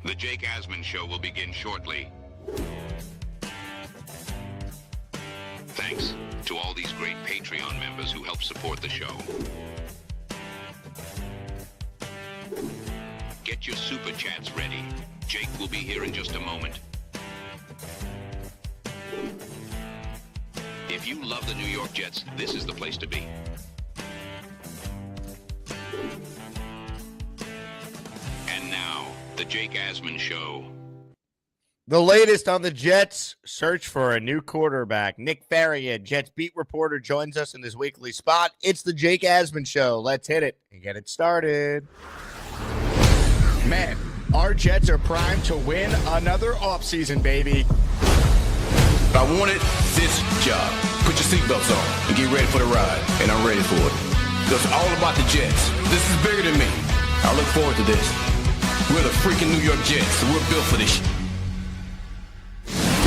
The Jake Asman Show will begin shortly. Thanks to all these great Patreon members who help support the show. Get your super chats ready. Jake will be here in just a moment. If you love the New York Jets, this is the place to be. And now, the Jake Asman Show. The latest on the Jets search for a new quarterback. Nick Faria, Jets beat reporter, joins us in this weekly spot. It's the Jake Asman Show. Let's hit it and get it started. Man, our Jets are primed to win another offseason, baby. I wanted this job. Put your seatbelts on and get ready for the ride. And I'm ready for it. Because it's all about the Jets. This is bigger than me. I look forward to this. We're the freaking New York Jets, so we're built for this.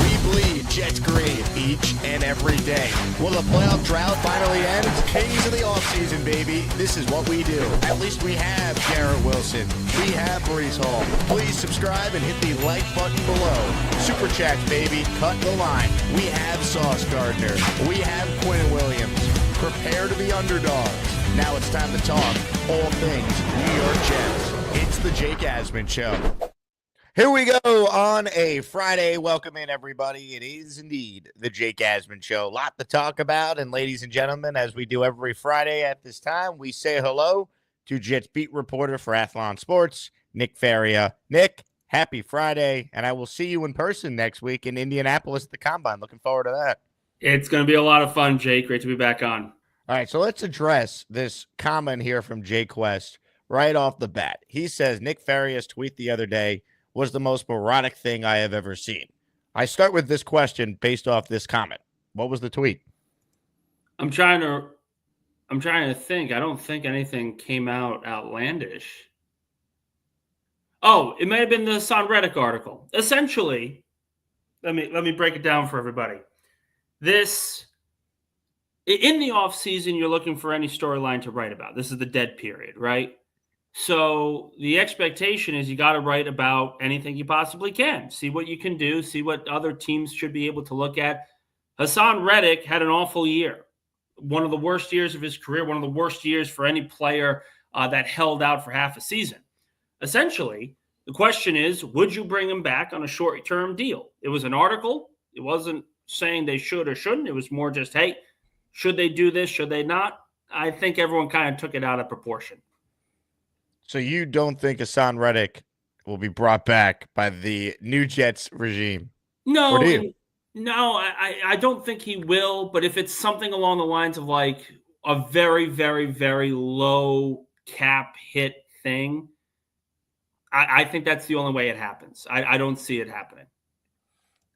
We bleed Jets green each and every day. Will the playoff drought finally end? It's kings of the offseason, baby. This is what we do. At least we have Garrett Wilson. We have Brees Hall. Please subscribe and hit the like button below. Super chats, baby. Cut the line. We have Sauce Gardner. We have Quinn Williams. Prepare to be underdogs. Now it's time to talk all things New York Jets. It's the Jake Asman Show. Here we go on a Friday. Welcome in, everybody. It is indeed the Jake Asman Show. A lot to talk about. And ladies and gentlemen, as we do every Friday at this time, we say hello to Jets beat reporter for Athlon Sports, Nick Faria. Nick, happy Friday. And I will see you in person next week in Indianapolis at the Combine. Looking forward to that. It's going to be a lot of fun, Jake. Great to be back on. All right, so let's address this comment here from Jay Quest right off the bat. He says, Nick Faria's tweet the other day was the most moronic thing I have ever seen. I start with this question based off this comment. What was the tweet? I'm trying to think. I don't think anything came out outlandish. Oh, it may have been the Hassan Reddick article. Essentially, let me break it down for everybody. In the offseason, you're looking for any storyline to write about. This is the dead period, right? So the expectation is you got to write about anything you possibly can. See what you can do. See what other teams should be able to look at. Hassan Reddick had an awful year. One of the worst years of his career. One of the worst years for any player that held out for half a season. Essentially, the question is, would you bring him back on a short-term deal? It was an article. It wasn't saying they should or shouldn't. It was more just, hey, should they do this? Should they not? I think everyone kind of took it out of proportion. So you don't think Hassan Reddick will be brought back by the new Jets regime? No, or do you? No, I don't think he will. But if it's something along the lines of like a very, very, very low cap hit thing, I think that's the only way it happens. I don't see it happening.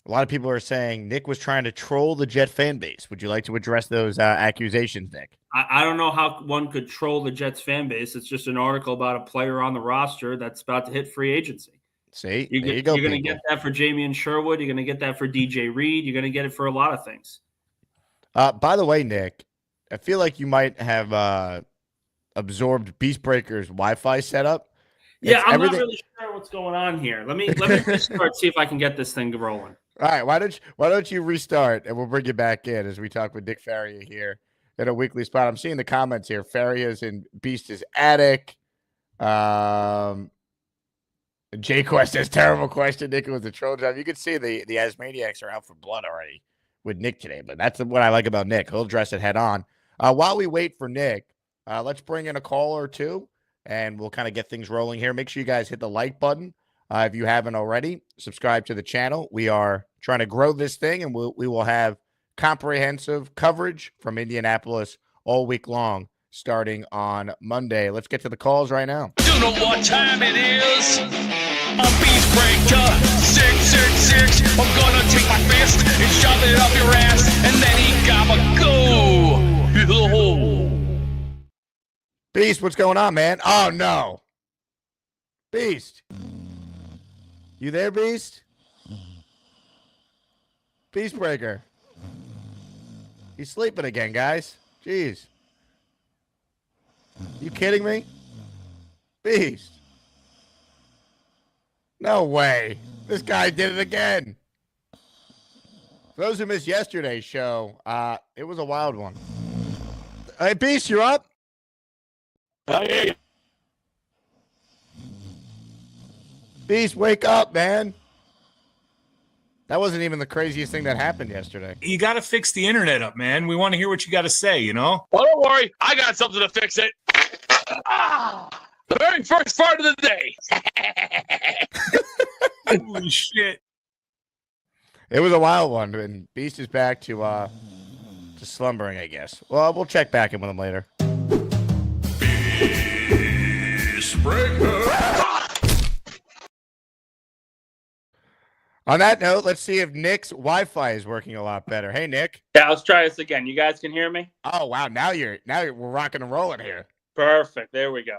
A lot of people are saying Nick was trying to troll the Jet fan base. Would you like to address those accusations, Nick? I don't know how one could troll the Jets fan base. It's just an article about a player on the roster that's about to hit free agency. See, you're going to get that for Jamie Sherwood. You're going to get that for DJ Reed. You're going to get it for a lot of things. By the way, Nick, I feel like you might have absorbed Beast Breaker's Wi-Fi setup. Yeah, I'm not really sure what's going on here. Let me restart, see if I can get this thing rolling. All right, why don't you restart, and we'll bring you back in as we talk with Nick Faria here in a weekly spot. I'm seeing the comments here. Faria's in Beast's attic. Jay Quest says, terrible question. Nick, it was a troll job. You can see the Asmaniacs are out for blood already with Nick today, but that's what I like about Nick. He'll address it head on. While we wait for Nick, let's bring in a call or two, and we'll kind of get things rolling here. Make sure you guys hit the like button. If you haven't already, subscribe to the channel. We are trying to grow this thing, and we will have comprehensive coverage from Indianapolis all week long, starting on Monday. Let's get to the calls right now. You know what time it is? I'm Beast Breaker 666. I'm gonna take my fist and shove it up your ass, and then he gotta go. Beast, what's going on, man? Oh, no. Beast. You there, Beast? Beast Breaker. He's sleeping again, guys. Jeez. You kidding me? Beast. No way. This guy did it again. For those who missed yesterday's show, it was a wild one. Hey, Beast, you're up? Beast, wake up, man. That wasn't even the craziest thing that happened yesterday. You got to fix the internet up, man. We want to hear what you got to say, you know? Well, don't worry. I got something to fix it. The very first part of the day. Holy shit. It was a wild one, and Beast is back to slumbering, I guess. Well, we'll check back in with him later. Beast Breaker. On that note, let's see if Nick's Wi-Fi is working a lot better. Hey, Nick. Yeah, let's try this again. You guys can hear me? Oh, wow. Now we're rocking and rolling here. Perfect. There we go.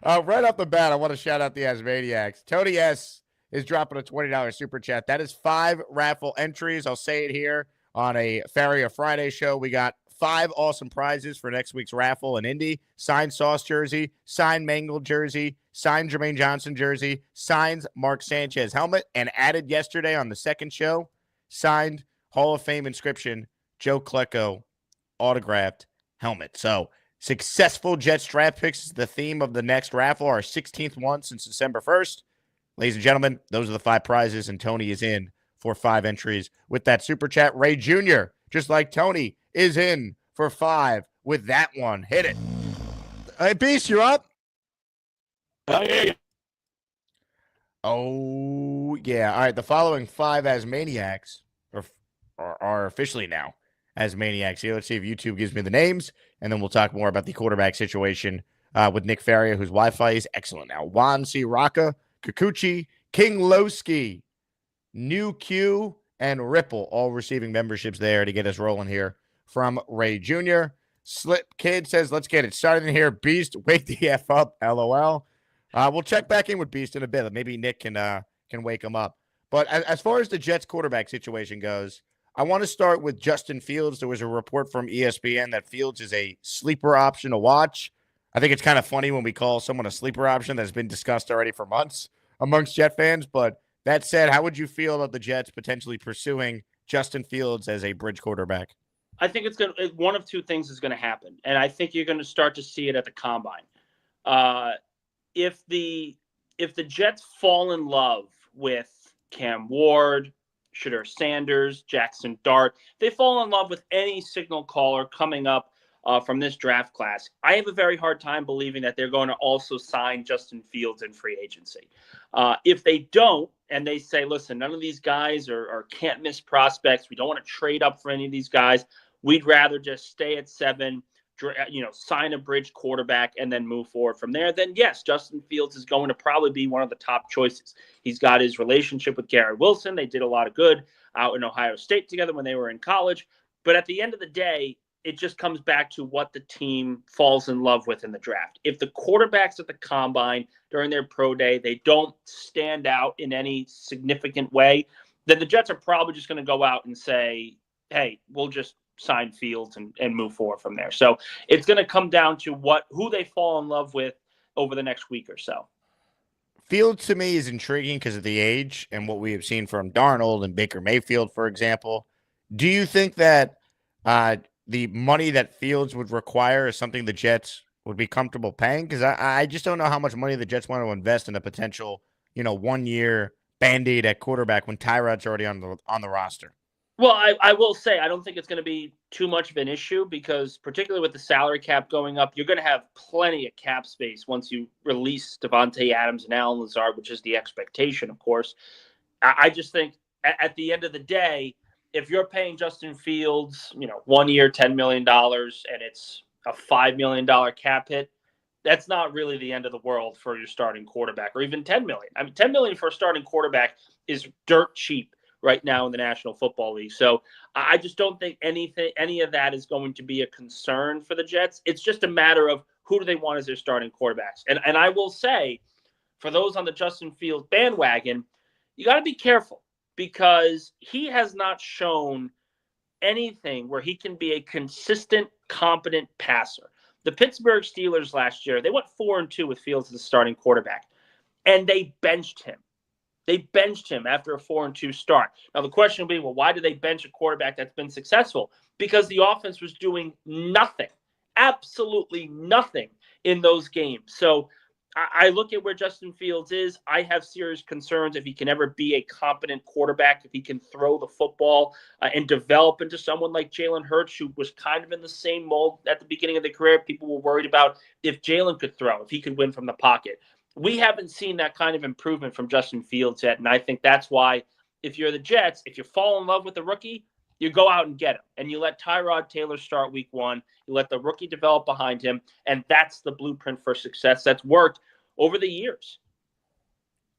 Right off the bat, I want to shout out the Asmaniacs. Tony S. is dropping a $20 super chat. That is 5 raffle entries. I'll say it here on a Faria Friday show. We got 5 awesome prizes for next week's raffle in Indy. Signed Sauce jersey, signed Mangled jersey, signed Jermaine Johnson jersey, signed Mark Sanchez helmet, and added yesterday on the second show, signed Hall of Fame inscription, Joe Klecko autographed helmet. So successful Jets draft picks is the theme of the next raffle, our 16th one since December 1st. Ladies and gentlemen, those are the 5 prizes, and Tony is in for 5 entries with that super chat. Ray Jr., just like Tony, is in for 5 with that one. Hit it. Hey, Beast, you're up? Oh, yeah. All right, the following 5 Asmaniacs are officially now Asmaniacs. Here, let's see if YouTube gives me the names, and then we'll talk more about the quarterback situation with Nick Faria, whose Wi-Fi is excellent now. Juan C. Rocca, Kikuchi, King Lowski, New Q, and Ripple, all receiving memberships there to get us rolling here from Ray Jr. Slip Kid says, let's get it started in here. Beast, wake the F up, LOL. We'll check back in with Beast in a bit. Maybe Nick can wake him up. But as far as the Jets quarterback situation goes, I want to start with Justin Fields. There was a report from ESPN that Fields is a sleeper option to watch. I think it's kind of funny when we call someone a sleeper option that's been discussed already for months amongst Jet fans. But that said, how would you feel about the Jets potentially pursuing Justin Fields as a bridge quarterback? I think one of 2 things is going to happen, and I think you're going to start to see it at the combine. If the Jets fall in love with Cam Ward, Shedeur Sanders, Jackson Dart, they fall in love with any signal caller coming up from this draft class, I have a very hard time believing that they're going to also sign Justin Fields in free agency. If they don't, and they say, listen, none of these guys are can't miss prospects, we don't want to trade up for any of these guys, we'd rather just stay at 7, sign a bridge quarterback and then move forward from there, then yes, Justin Fields is going to probably be one of the top choices. He's got his relationship with Garrett Wilson. They did a lot of good out in Ohio State together when they were in college. But at the end of the day, it just comes back to what the team falls in love with in the draft. If the quarterbacks at the combine during their pro day, they don't stand out in any significant way, then the Jets are probably just going to go out and say, hey, we'll just sign Fields and move forward from there. So it's going to come down to who they fall in love with over the next week or so. Fields to me is intriguing because of the age and what we have seen from Darnold and Baker Mayfield, for example. Do you think that the money that Fields would require is something the Jets would be comfortable paying? Because I just don't know how much money the Jets want to invest in a potential, 1-year Band-Aid at quarterback when Tyrod's already on the roster. Well, I will say I don't think it's going to be too much of an issue because particularly with the salary cap going up, you're going to have plenty of cap space once you release Devontae Adams and Allen Lazard, which is the expectation, of course. I just think at the end of the day, if you're paying Justin Fields, 1 year, $10 million, and it's a $5 million cap hit, that's not really the end of the world for your starting quarterback, or even $10 million. I mean, $10 million for a starting quarterback is dirt cheap right now in the National Football League. So I just don't think any of that is going to be a concern for the Jets. It's just a matter of who do they want as their starting quarterbacks. And I will say, for those on the Justin Fields bandwagon, you got to be careful because he has not shown anything where he can be a consistent, competent passer. The Pittsburgh Steelers last year, they went 4-2 with Fields as the starting quarterback, and they benched him. They benched him after a 4-2 start. Now, the question will be, well, why did they bench a quarterback that's been successful? Because the offense was doing nothing, absolutely nothing in those games. So I look at where Justin Fields is. I have serious concerns if he can ever be a competent quarterback, if he can throw the football and develop into someone like Jalen Hurts, who was kind of in the same mold at the beginning of the career. People were worried about if Jalen could throw, if he could win from the pocket. We haven't seen that kind of improvement from Justin Fields yet, and I think that's why if you're the Jets, if you fall in love with the rookie, you go out and get him, and you let Tyrod Taylor start week 1. You let the rookie develop behind him, and that's the blueprint for success that's worked over the years.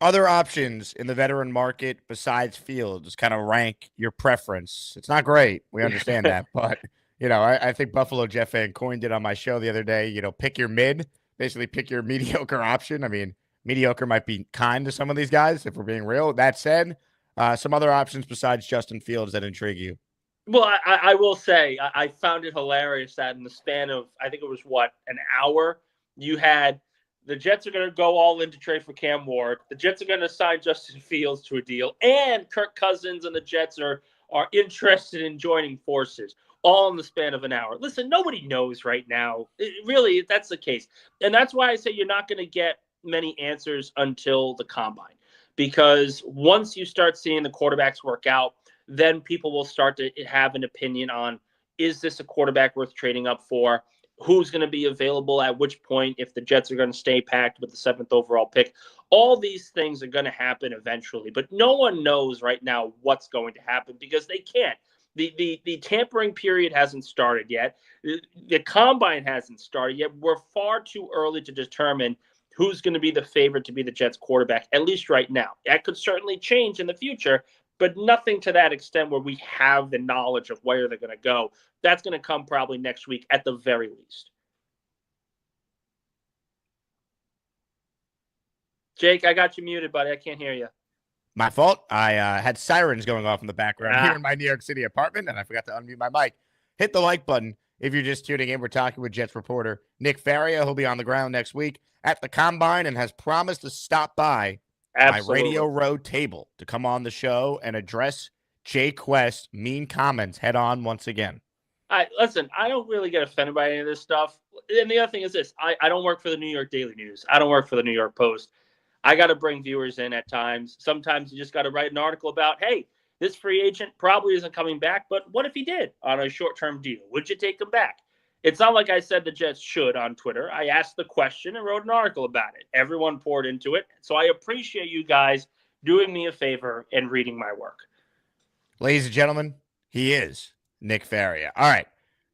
Other options in the veteran market besides Fields, kind of rank your preference. It's not great. We understand that, but I think Buffalo Jeff Van coined it on my show the other day. Pick your mid. Basically, pick your mediocre option. I mean, mediocre might be kind to some of these guys if we're being real. That said, some other options besides Justin Fields that intrigue you. Well, I will say I found it hilarious that in the span of, I think it was, an hour, you had the Jets are going to go all in to trade for Cam Ward. The Jets are going to sign Justin Fields to a deal. And Kirk Cousins and the Jets are interested in joining forces, all in the span of an hour. Listen, nobody knows right now. Really, that's the case. And that's why I say you're not going to get many answers until the combine. Because once you start seeing the quarterbacks work out, then people will start to have an opinion on, is this a quarterback worth trading up for? Who's going to be available at which point if the Jets are going to stay packed with the 7th overall pick. All these things are going to happen eventually, but no one knows right now what's going to happen because they can't. The tampering period hasn't started yet. The combine hasn't started yet. We're far too early to determine who's going to be the favorite to be the Jets quarterback, at least right now. That could certainly change in the future, but nothing to that extent where we have the knowledge of where they're going to go. That's going to come probably next week at the very least. Jake, I got you muted, buddy. I can't hear you. My fault. I had sirens going off in the background here in my New York City apartment, and I forgot to unmute my mic. Hit the like button if you're just tuning in. We're talking with Jets reporter Nick Faria. He'll be on the ground next week at the Combine and has promised to stop by my Radio Row table to come on the show and address Jay Quest's mean comments head on once again. Listen, I don't really get offended by any of this stuff. And the other thing is this. I don't work for the New York Daily News. I don't work for the New York Post. I got to bring viewers in at times. Sometimes you just got to write an article about, hey, this free agent probably isn't coming back, but what if he did on a short-term deal? Would you take him back? It's not like I said the Jets should on Twitter. I asked the question and wrote an article about it. Everyone poured into it. So I appreciate you guys doing me a favor and reading my work. Ladies and gentlemen, he is Nick Faria. All right,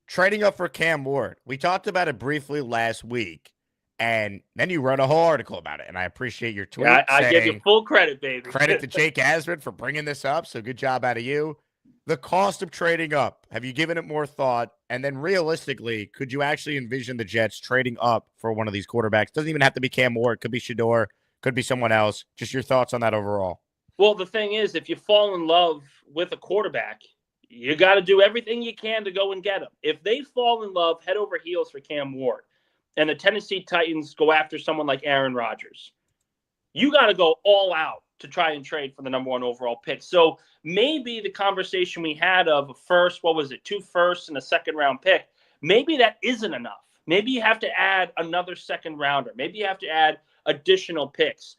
trading up for Cam Ward. We talked about it briefly last week. And then you wrote a whole article about it, and I appreciate your tweet. Yeah, I give you full credit, baby. Credit to Jake Asman for bringing this up, so good job out of you. The cost of trading up, have you given it more thought? And then realistically, could you actually envision the Jets trading up for one of these quarterbacks? Doesn't even have to be Cam Ward. Could be Shedeur. Could be someone else. Just your thoughts on that overall. Well, the thing is, if you fall in love with a quarterback, you got to do everything you can to go and get him. If they fall in love head over heels for Cam Ward, and the Tennessee Titans go after someone like Aaron Rodgers, you got to go all out to try and trade for the number 1 overall pick. So maybe the conversation we had of a first, 2 firsts and a second-round pick, maybe that isn't enough. Maybe you have to add another second-rounder. Maybe you have to add additional picks.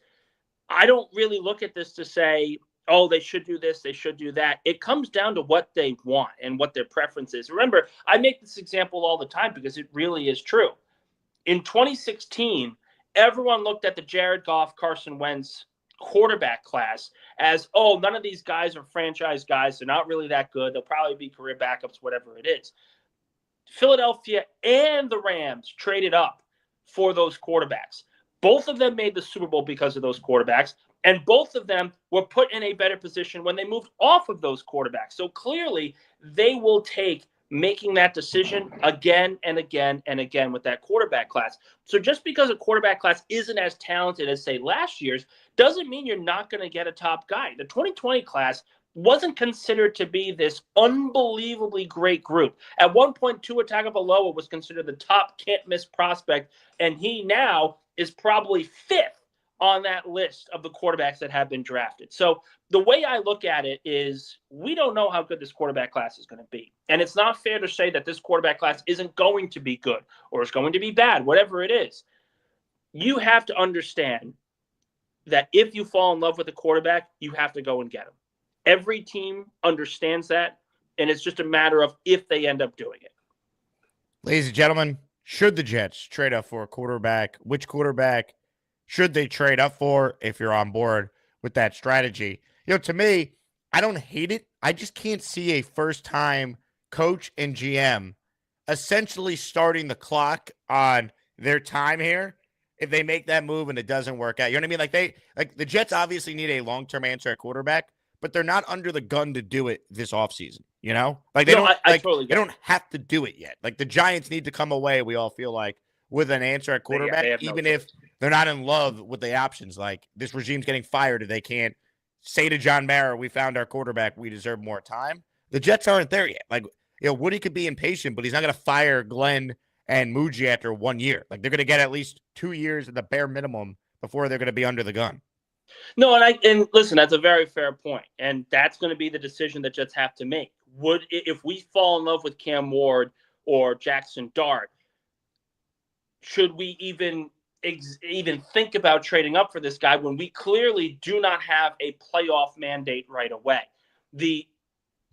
I don't really look at this to say, oh, they should do this, they should do that. It comes down to what they want and what their preference is. Remember, I make this example all the time because it really is true. In 2016, everyone looked at the Jared Goff, Carson Wentz quarterback class as, oh, none of these guys are franchise guys. They're not really that good. They'll probably be career backups, whatever it is. Philadelphia and the Rams traded up for those quarterbacks. Both of them made the Super Bowl because of those quarterbacks, and both of them were put in a better position when they moved off of those quarterbacks. So clearly, they will take making that decision again and again and again with that quarterback class. So just because a quarterback class isn't as talented as, say, last year's, doesn't mean you're not going to get a top guy. The 2020 class wasn't considered to be this unbelievably great group. At one point, Tua Tagovailoa was considered the top can't-miss prospect, and he now is probably 5th on that list of the quarterbacks that have been drafted. So the way I look at it is we don't know how good this quarterback class is going to be. And it's not fair to say that this quarterback class isn't going to be good or is going to be bad, whatever it is. You have to understand that if you fall in love with a quarterback, you have to go and get him. Every team understands that, and it's just a matter of if they end up doing it. Ladies and gentlemen, should the Jets trade up for a quarterback? Which quarterback should they trade up for if you're on board with that strategy? To me, I don't hate it. I just can't see a first-time coach and GM essentially starting the clock on their time here if they make that move and it doesn't work out. You know what I mean? Like the Jets obviously need a long-term answer at quarterback, but they're not under the gun to do it this offseason, Like they they don't have to do it yet. Like the Giants need to come away, we all feel like, with an answer at quarterback, even if they're not in love with the options. Like this regime's getting fired if they can't say to John Mara, we found our quarterback, we deserve more time. The Jets aren't there yet. Like, Woody could be impatient, but he's not going to fire Glenn and Muji after 1 year. Like they're going to get at least 2 years at the bare minimum before they're going to be under the gun. No, and listen, that's a very fair point, and that's going to be the decision that Jets have to make. If we fall in love with Cam Ward or Jackson Dart, should we even think about trading up for this guy when we clearly do not have a playoff mandate right away? The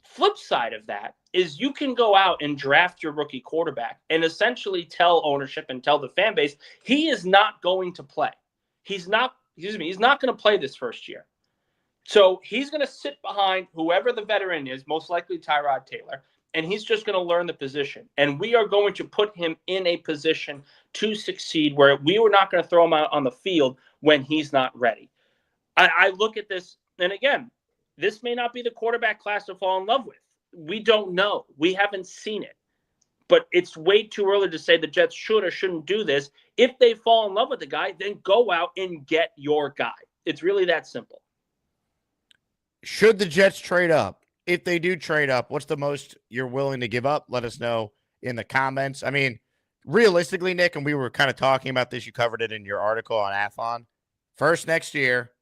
flip side of that is you can go out and draft your rookie quarterback and essentially tell ownership and tell the fan base he is not going to play. He's not going to play this first year. So he's going to sit behind whoever the veteran is, most likely Tyrod Taylor, and he's just going to learn the position. And we are going to put him in a position to succeed where we were not going to throw him out on the field when he's not ready. I look at this, and again, this may not be the quarterback class to fall in love with. We don't know. We haven't seen it. But it's way too early to say the Jets should or shouldn't do this. If they fall in love with the guy, then go out and get your guy. It's really that simple. Should the Jets trade up? If they do trade up, what's the most you're willing to give up? Let us know in the comments. I mean, realistically, Nick, and we were kind of talking about this. You covered it in your article on Athlon. First next year,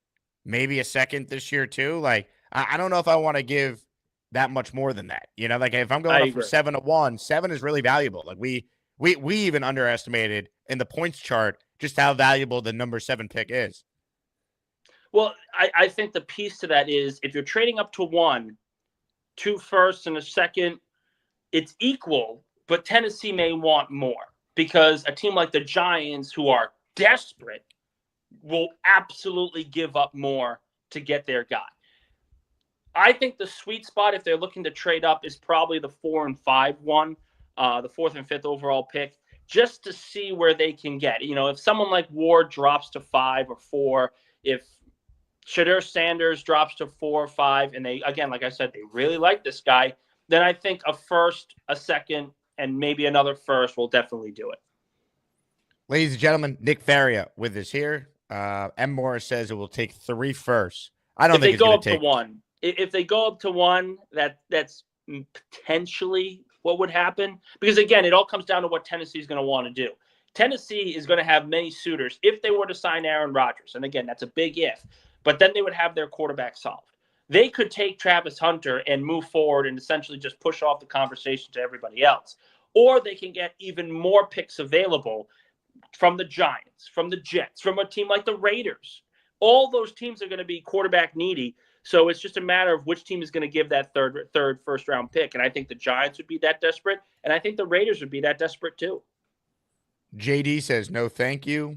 maybe a second this year too. Like, I don't know if I want to give that much more than that. Like if I'm going up for 7-1, 7 is really valuable. Like we even underestimated in the points chart just how valuable the number 7 pick is. Well, I think the piece to that is if you're trading up to 1, 2 firsts and a second, it's equal, but Tennessee may want more because a team like the Giants, who are desperate, will absolutely give up more to get their guy. I think the sweet spot, if they're looking to trade up, is probably the 4 and 5 one, the 4th and 5th overall pick, just to see where they can get. If someone like Ward drops to 5 or 4, if Shadur Sanders drops to 4 or 5, and they, again, like I said, they really like this guy, then I think a first, a second, and maybe another first will definitely do it. Ladies and gentlemen, Nick Faria with us here. M. Morris says it will take 3 firsts. I don't think it's going to take 1. If they go up to 1, that's potentially what would happen. Because, again, it all comes down to what Tennessee is going to want to do. Tennessee is going to have many suitors if they were to sign Aaron Rodgers. And, again, that's a big if. But then they would have their quarterback solved. They could take Travis Hunter and move forward and essentially just push off the conversation to everybody else. Or they can get even more picks available from the Giants, from the Jets, from a team like the Raiders. All those teams are going to be quarterback needy. So it's just a matter of which team is going to give that third first-round pick. And I think the Giants would be that desperate, and I think the Raiders would be that desperate too. JD says, no, thank you.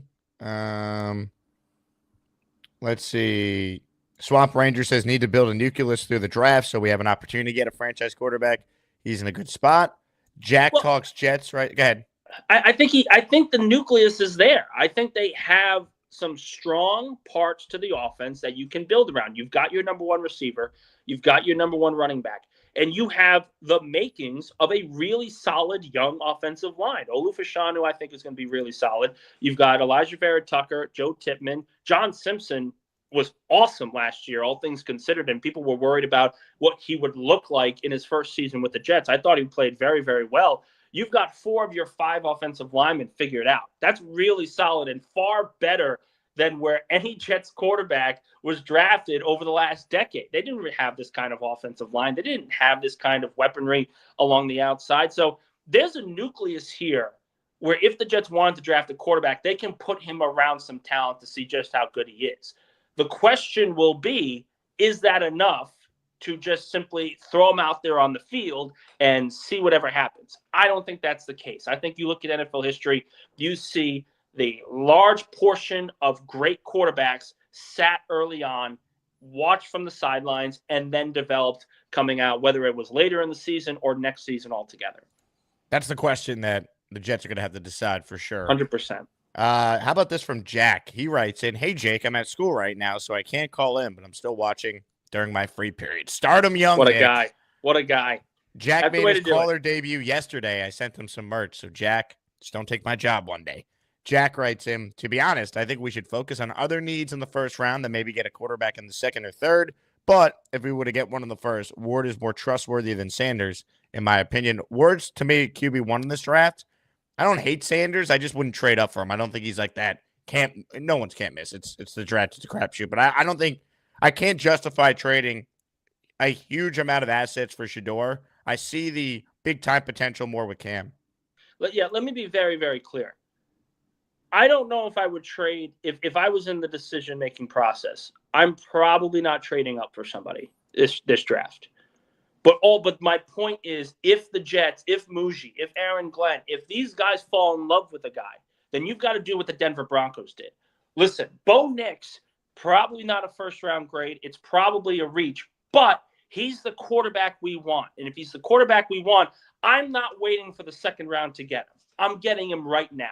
Let's see. Swamp Ranger says, need to build a nucleus through the draft so we have an opportunity to get a franchise quarterback. He's in a good spot. Jack talks Jets, right? Go ahead. I think the nucleus is there. I think they have some strong parts to the offense that you can build around. You've got your number 1 receiver. You've got your number 1 running back. And you have the makings of a really solid young offensive line. Olu Fashanu, I think, is going to be really solid. You've got Elijah Vera-Tucker, Joe Tippmann. John Simpson was awesome last year, all things considered, and people were worried about what he would look like in his first season with the Jets. I thought he played very, very well. You've got 4 of your 5 offensive linemen figured out. That's really solid and far better than where any Jets quarterback was drafted over the last decade. They didn't have this kind of offensive line. They didn't have this kind of weaponry along the outside. So there's a nucleus here where if the Jets wanted to draft a quarterback, they can put him around some talent to see just how good he is. The question will be, is that enough to just simply throw him out there on the field and see whatever happens? I don't think that's the case. I think you look at NFL history, you see the large portion of great quarterbacks sat early on, watched from the sidelines, and then developed coming out, whether it was later in the season or next season altogether. That's the question that the Jets are going to have to decide for sure. 100%. How about this from Jack? He writes in, "Hey, Jake, I'm at school right now, so I can't call in, but I'm still watching during my free period. Start him young, What a Nick." guy. What a guy. Jack That's the made way his to do caller debut yesterday. I sent him some merch. So, Jack, just don't take my job one day. Jack writes in, "To be honest, I think we should focus on other needs in the first round and maybe get a quarterback in the second or third. But if we were to get one in the first, Ward is more trustworthy than Sanders, in my opinion. Ward's, to me, QB1 in this draft. I don't hate Sanders. I just wouldn't trade up for him. I don't think he's like that. No one's can't miss. It's the draft. It's a crapshoot. But I don't think I can't justify trading a huge amount of assets for Shador. I see the big time potential more with Cam. Let me be very, very clear. I don't know if I would trade if I was in the decision-making process. I'm probably not trading up for somebody this draft. But my point is, if the Jets, if Muji, if Aaron Glenn, if these guys fall in love with a guy, then you've got to do what the Denver Broncos did. Listen, Bo Nix, probably not a first-round grade. It's probably a reach, but he's the quarterback we want. And if he's the quarterback we want, I'm not waiting for the second round to get him. I'm getting him right now.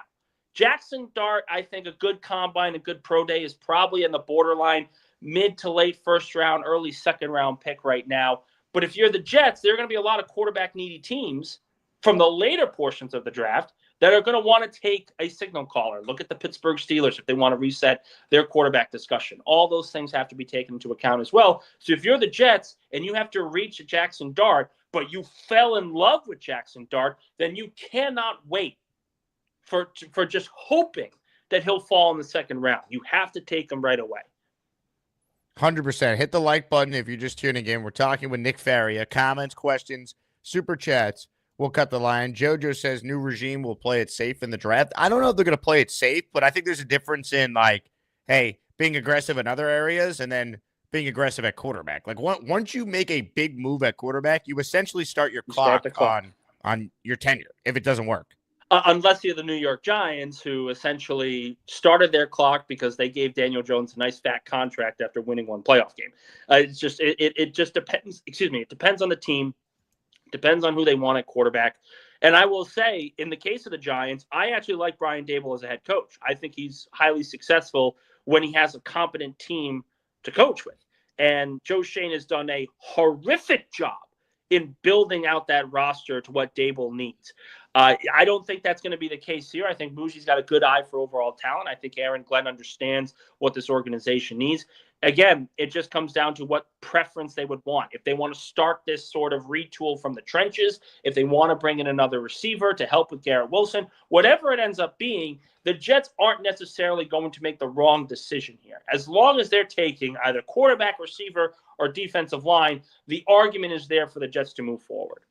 Jackson Dart, I think a good combine, a good pro day is probably in the borderline mid to late first round, early second round pick right now. But if you're the Jets, there are going to be a lot of quarterback needy teams from the later portions of the draft that are going to want to take a signal caller. Look at the Pittsburgh Steelers if they want to reset their quarterback discussion. All those things have to be taken into account as well. So if you're the Jets and you have to reach a Jackson Dart, but you fell in love with Jackson Dart, then you cannot wait for just hoping that he'll fall in the second round. You have to take him right away. 100%. Hit the like button if you're just tuning in. We're talking with Nick Faria. Comments, questions, super chats. We'll cut the line. JoJo says new regime will play it safe in the draft. I don't know if they're going to play it safe, but I think there's a difference in, like, hey, being aggressive in other areas and then being aggressive at quarterback. Like, once you make a big move at quarterback, you essentially start your clock on your tenure if it doesn't work. Unless you're the New York Giants, who essentially started their clock because they gave Daniel Jones a nice fat contract after winning one playoff game. It just depends. Excuse me. It depends on the team. Depends on who they want at quarterback. And I will say, in the case of the Giants, I actually like Brian Daboll as a head coach. I think he's highly successful when he has a competent team to coach with. And Joe Schoen has done a horrific job in building out that roster to what Daboll needs. I don't think that's going to be the case here. I think Muji's got a good eye for overall talent. I think Aaron Glenn understands what this organization needs. Again, it just comes down to what preference they would want. If they want to start this sort of retool from the trenches, if they want to bring in another receiver to help with Garrett Wilson, whatever it ends up being, the Jets aren't necessarily going to make the wrong decision here. As long as they're taking either quarterback, receiver, or defensive line, the argument is there for the Jets to move forward.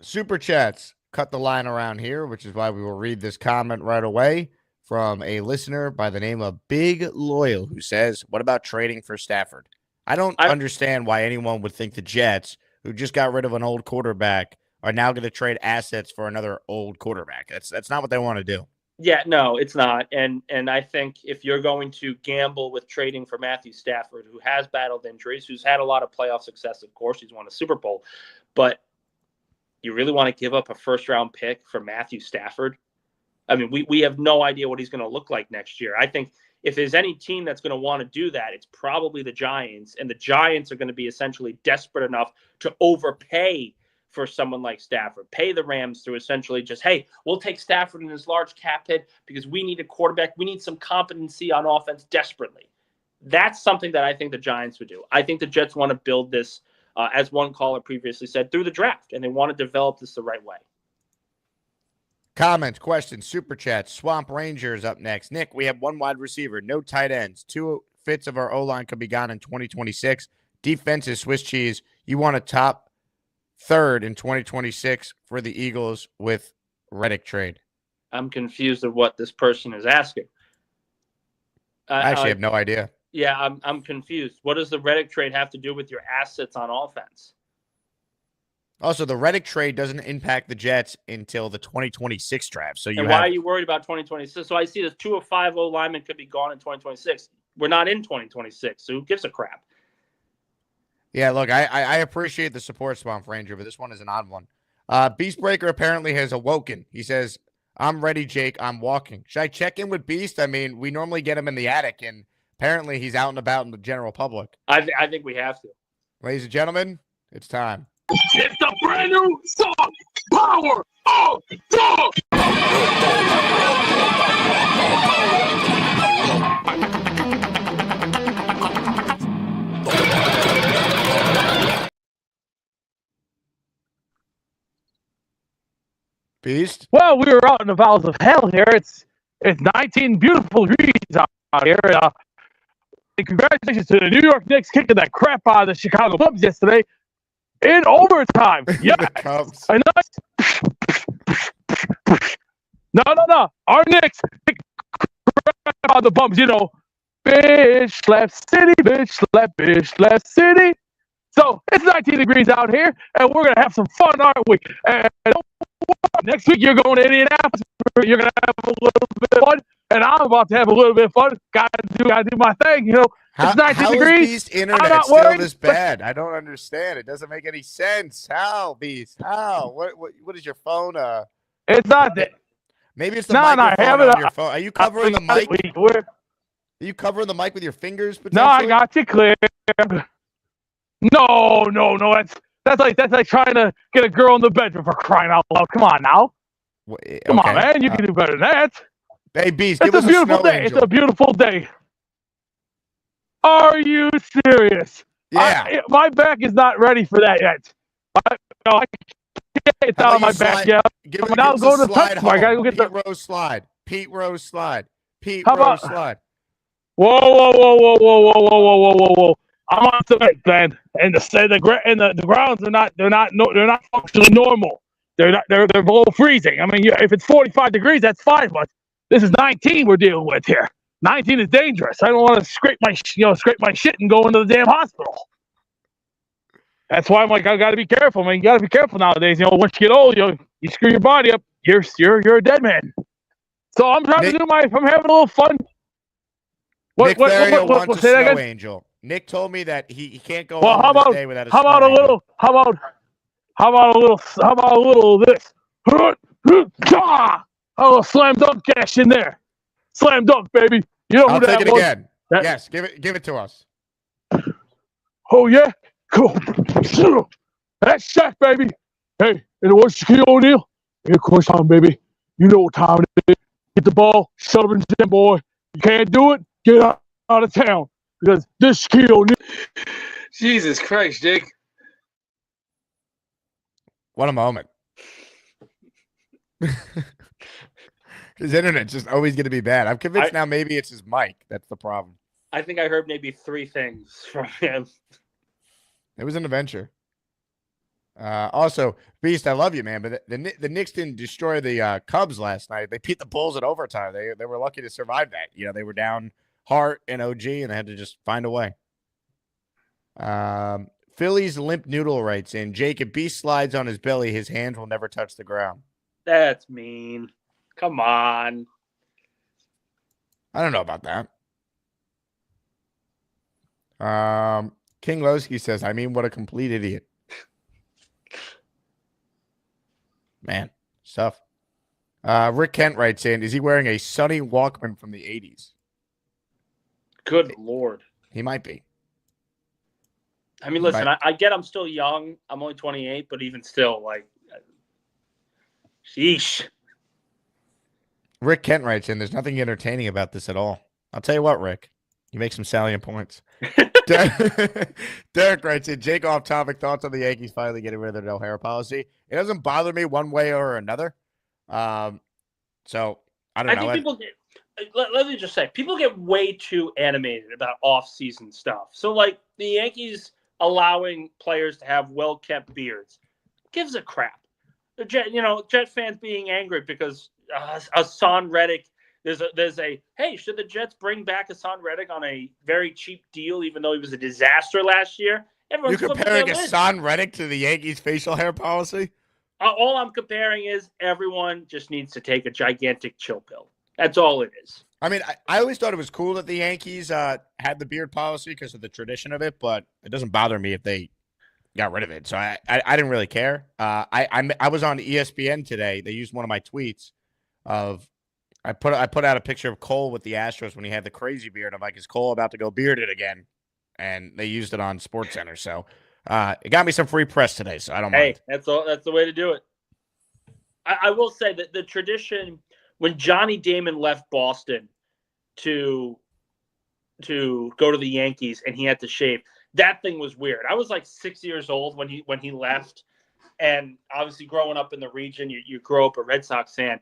Super chats cut the line around here, which is why we will read this comment right away from a listener by the name of Big Loyal, who says, what about trading for Stafford? I don't understand why anyone would think the Jets, who just got rid of an old quarterback, are now going to trade assets for another old quarterback. That's not what they want to do. Yeah, no, it's not. And I think if you're going to gamble with trading for Matthew Stafford, who has battled injuries, who's had a lot of playoff success, of course, he's won a Super Bowl, but you really want to give up a first-round pick for Matthew Stafford? I mean, we have no idea what he's going to look like next year. I think if there's any team that's going to want to do that, it's probably the Giants. And the Giants are going to be essentially desperate enough to overpay for someone like Stafford. Pay the Rams to essentially just, hey, we'll take Stafford in his large cap hit because we need a quarterback. We need some competency on offense desperately. That's something that I think the Giants would do. I think the Jets want to build this, as one caller previously said, through the draft, and they want to develop this the right way. Comments, questions, super chats, Swamp Rangers up next. Nick, we have one wide receiver, no tight ends. 2 fits of our O-line could be gone in 2026. Defense is Swiss cheese. You want a top third in 2026 for the Eagles with Reddick trade. I'm confused of what this person is asking. I actually have no idea. Yeah, I'm confused. What does the Reddick trade have to do with your assets on offense? Also, the Reddick trade doesn't impact the Jets until the 2026 draft. So why are you worried about 2026? So I see that 2 of 5 O linemen could be gone in 2026. We're not in 2026, so who gives a crap? Yeah, look, I appreciate the support, Swamp Ranger, but this one is an odd one. Beastbreaker apparently has awoken. He says, I'm ready, Jake. I'm walking. Should I check in with Beast? I mean, we normally get him in the attic, and apparently he's out and about in the general public. I think we have to. Ladies and gentlemen, it's time. It's a brand new song, Power of Dog. Beast? Well, we were out in the bowels of hell here. It's 19 beautiful degrees out here. And congratulations to the New York Knicks kicking that crap out of the Chicago Cubs yesterday in overtime. Yeah. Cubs. A nice... No. Our Knicks kick crap out of the bums, you know. Bitch left city, bitch left city. So it's 19 degrees out here, and we're going to have some fun, aren't we? And next week, you're going to Indianapolis. You're going to have a little bit of fun, and I'm about to have a little bit of fun. Got to do my thing, you know. It's 19 degrees. Is Beast internet still this bad? I don't understand. It doesn't make any sense. How, Beast? How? What is your phone? It's not that. Maybe it's the microphone on your phone. Are you covering the mic? Are you covering the mic with your fingers? No, I got you clear. No. That's like trying to get a girl in the bedroom, for crying out loud. Come on now. Come on, man. You can do better than that. Hey, Beast, it's a beautiful day. Angel. It's a beautiful day. Are you serious? Yeah. My back is not ready for that yet. I can't get out of my back yet. Now go to the touch bar. I gotta go get Pete Rose slide. Pete Rose slide. Pete How Rose about, slide. Whoa. I'm on cement, man, and the grounds are not functionally normal. They're below freezing. I mean, if it's 45 degrees, that's fine, but this is 19 we're dealing with here. 19 is dangerous. I don't want to scrape my shit and go into the damn hospital. That's why I'm like, I got to be careful, man. You got to be careful nowadays. You know, once you get old, you screw your body up, you're a dead man. So I'm trying to I'm having a little fun. Nick Faria wants a snow angel. Nick told me that he can't go on this day without a snow angel. How about a little of this? A little slam dunk cash in there. Slam dunk, baby. You know who I'll that take it was? again. Yes, give it to us. Oh yeah, cool. That's Shaq, baby. Hey, and it was Shaquille O'Neal. Hey, of course, time, baby. You know what time it is. Get the ball, shut up and jam, boy. You can't do it. Get out of town. Because this Shaquille O'Neal. Jesus Christ, Jake. What a moment. His internet's just always going to be bad. I'm convinced now maybe it's his mic. That's the problem. I think I heard maybe 3 things from him. It was an adventure. Also, Beast, I love you, man, but the Knicks didn't destroy the Cubs last night. They beat the Bulls at overtime. They were lucky to survive that. You know, they were down Hart and OG, and they had to just find a way. Philly's Limp Noodle writes in, Jake, if Beast slides on his belly, his hands will never touch the ground. That's mean. Come on. I don't know about that. King Lowski says, I mean, what a complete idiot. Man, stuff. Rick Kent writes in, is he wearing a Sonny Walkman from the 80s? Good Lord. He might be. I mean, listen, I get I'm still young. I'm only 28, but even still, like, sheesh. Rick Kent writes in, there's nothing entertaining about this at all. I'll tell you what, Rick. You make some salient points. Derek writes in, Jake, off topic, thoughts on the Yankees finally getting rid of their no hair policy. It doesn't bother me one way or another. So I don't know. think people get. Let me just say, people get way too animated about off-season stuff. So, like the Yankees allowing players to have well-kept beards, gives a crap. The Jet fans being angry because Hassan Reddick. There's a hey, should the Jets bring back Hassan Reddick on a very cheap deal, even though he was a disaster last year? Everyone's You're comparing Hassan Reddick to the Yankees' facial hair policy? All I'm comparing is everyone just needs to take a gigantic chill pill. That's all it is. I mean, I always thought it was cool that the Yankees had the beard policy because of the tradition of it, but it doesn't bother me if they got rid of it. So I didn't really care. I was on ESPN today. They used one of my tweets of I put out a picture of Cole with the Astros when he had the crazy beard. I'm like, is Cole about to go bearded again? And they used it on SportsCenter. So it got me some free press today. So I don't mind. Hey, that's the way to do it. I will say that the tradition when Johnny Damon left Boston to go to the Yankees and he had to shave, that thing was weird. I was like 6 years old when he left, and obviously growing up in the region, you grow up a Red Sox fan.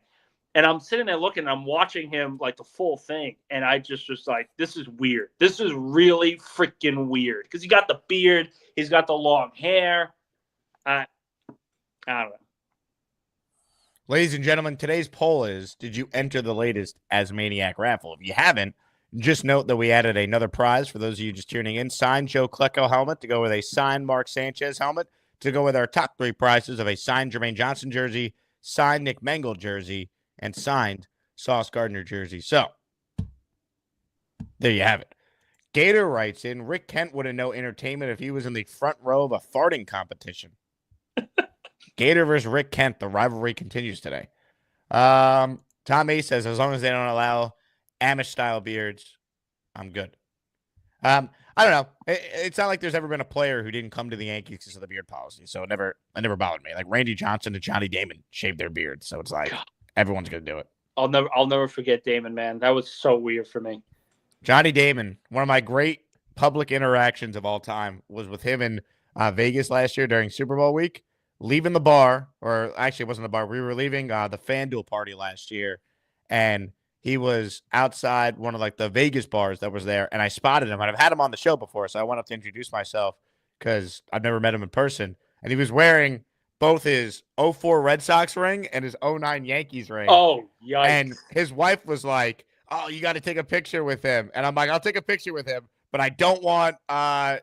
And I'm sitting there looking, and I'm watching him like the full thing. And I just like, this is weird. This is really freaking weird. Because he got the beard. He's got the long hair. I don't know. Ladies and gentlemen, today's poll is, did you enter the latest Asmaniac Raffle? If you haven't, just note that we added another prize for those of you just tuning in. Signed Joe Klecko helmet to go with a signed Mark Sanchez helmet to go with our top three prizes of a signed Jermaine Johnson jersey, signed Nick Mangold jersey, and signed Sauce Gardner jersey. So, there you have it. Gator writes in, Rick Kent would have no entertainment if he was in the front row of a farting competition. Gator versus Rick Kent, the rivalry continues today. Tom A says, as long as they don't allow Amish-style beards, I'm good. I don't know. It's not like there's ever been a player who didn't come to the Yankees because of the beard policy, so it never bothered me. Like Randy Johnson and Johnny Damon shaved their beards, so it's like everyone's gonna do it. I'll never forget Damon, man. That was so weird for me. Johnny Damon, one of my great public interactions of all time, was with him in Vegas last year during Super Bowl week. Leaving the bar, or actually it wasn't the bar. We were leaving the FanDuel party last year, and he was outside one of like the Vegas bars that was there, and I spotted him. And I've had him on the show before, so I went up to introduce myself because I've never met him in person. And he was wearing both his 04 Red Sox ring and his 09 Yankees ring. Oh, yikes. And his wife was like, "Oh, you got to take a picture with him." And I'm like, "I'll take a picture with him, but I don't want I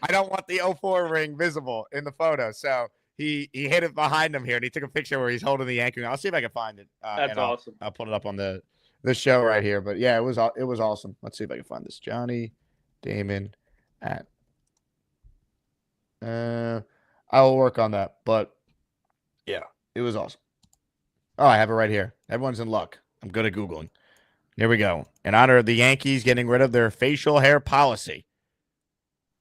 don't want the 04 ring visible in the photo." So he hid it behind him here, and he took a picture where he's holding the Yankee ring. I'll see if I can find it. That's awesome. I'll put it up on the show right here. But yeah, it was awesome. Let's see if I can find this. Johnny Damon at. I will work on that, but yeah, it was awesome. Oh, I have it right here. Everyone's in luck. I'm good at Googling. Here we go. In honor of the Yankees getting rid of their facial hair policy,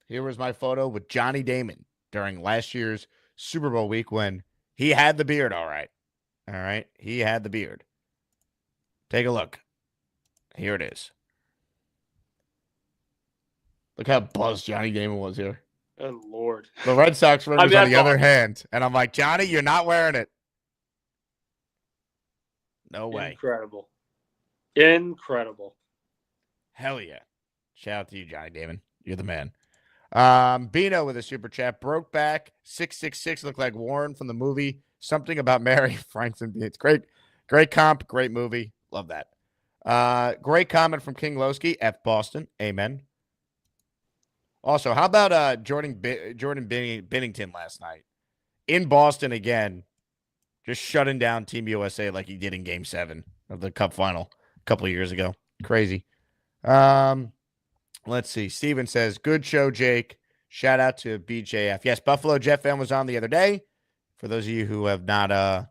here was my photo with Johnny Damon during last year's Super Bowl week when he had the beard. All right. He had the beard. Take a look. Here it is. Look how buzzed Johnny Damon was here. Oh, Lord. The Red Sox ring was on the other hand. And I'm like, Johnny, you're not wearing it. No way. Incredible. Hell yeah. Shout out to you, Johnny Damon. You're the man. Bino with a super chat. Brokeback 666 looked like Warren from the movie Something About Mary. Franklin. It's great. Great comp. Great movie. Love that. Great comment from King Lowski. F Boston. Amen. Also, how about Jordan Binnington last night in Boston again, just shutting down Team USA like he did in Game 7 of the Cup final a couple of years ago. Crazy. Let's see. Steven says, good show, Jake. Shout out to BJF. Yes, Buffalo Jet fan was on the other day. For those of you who have not have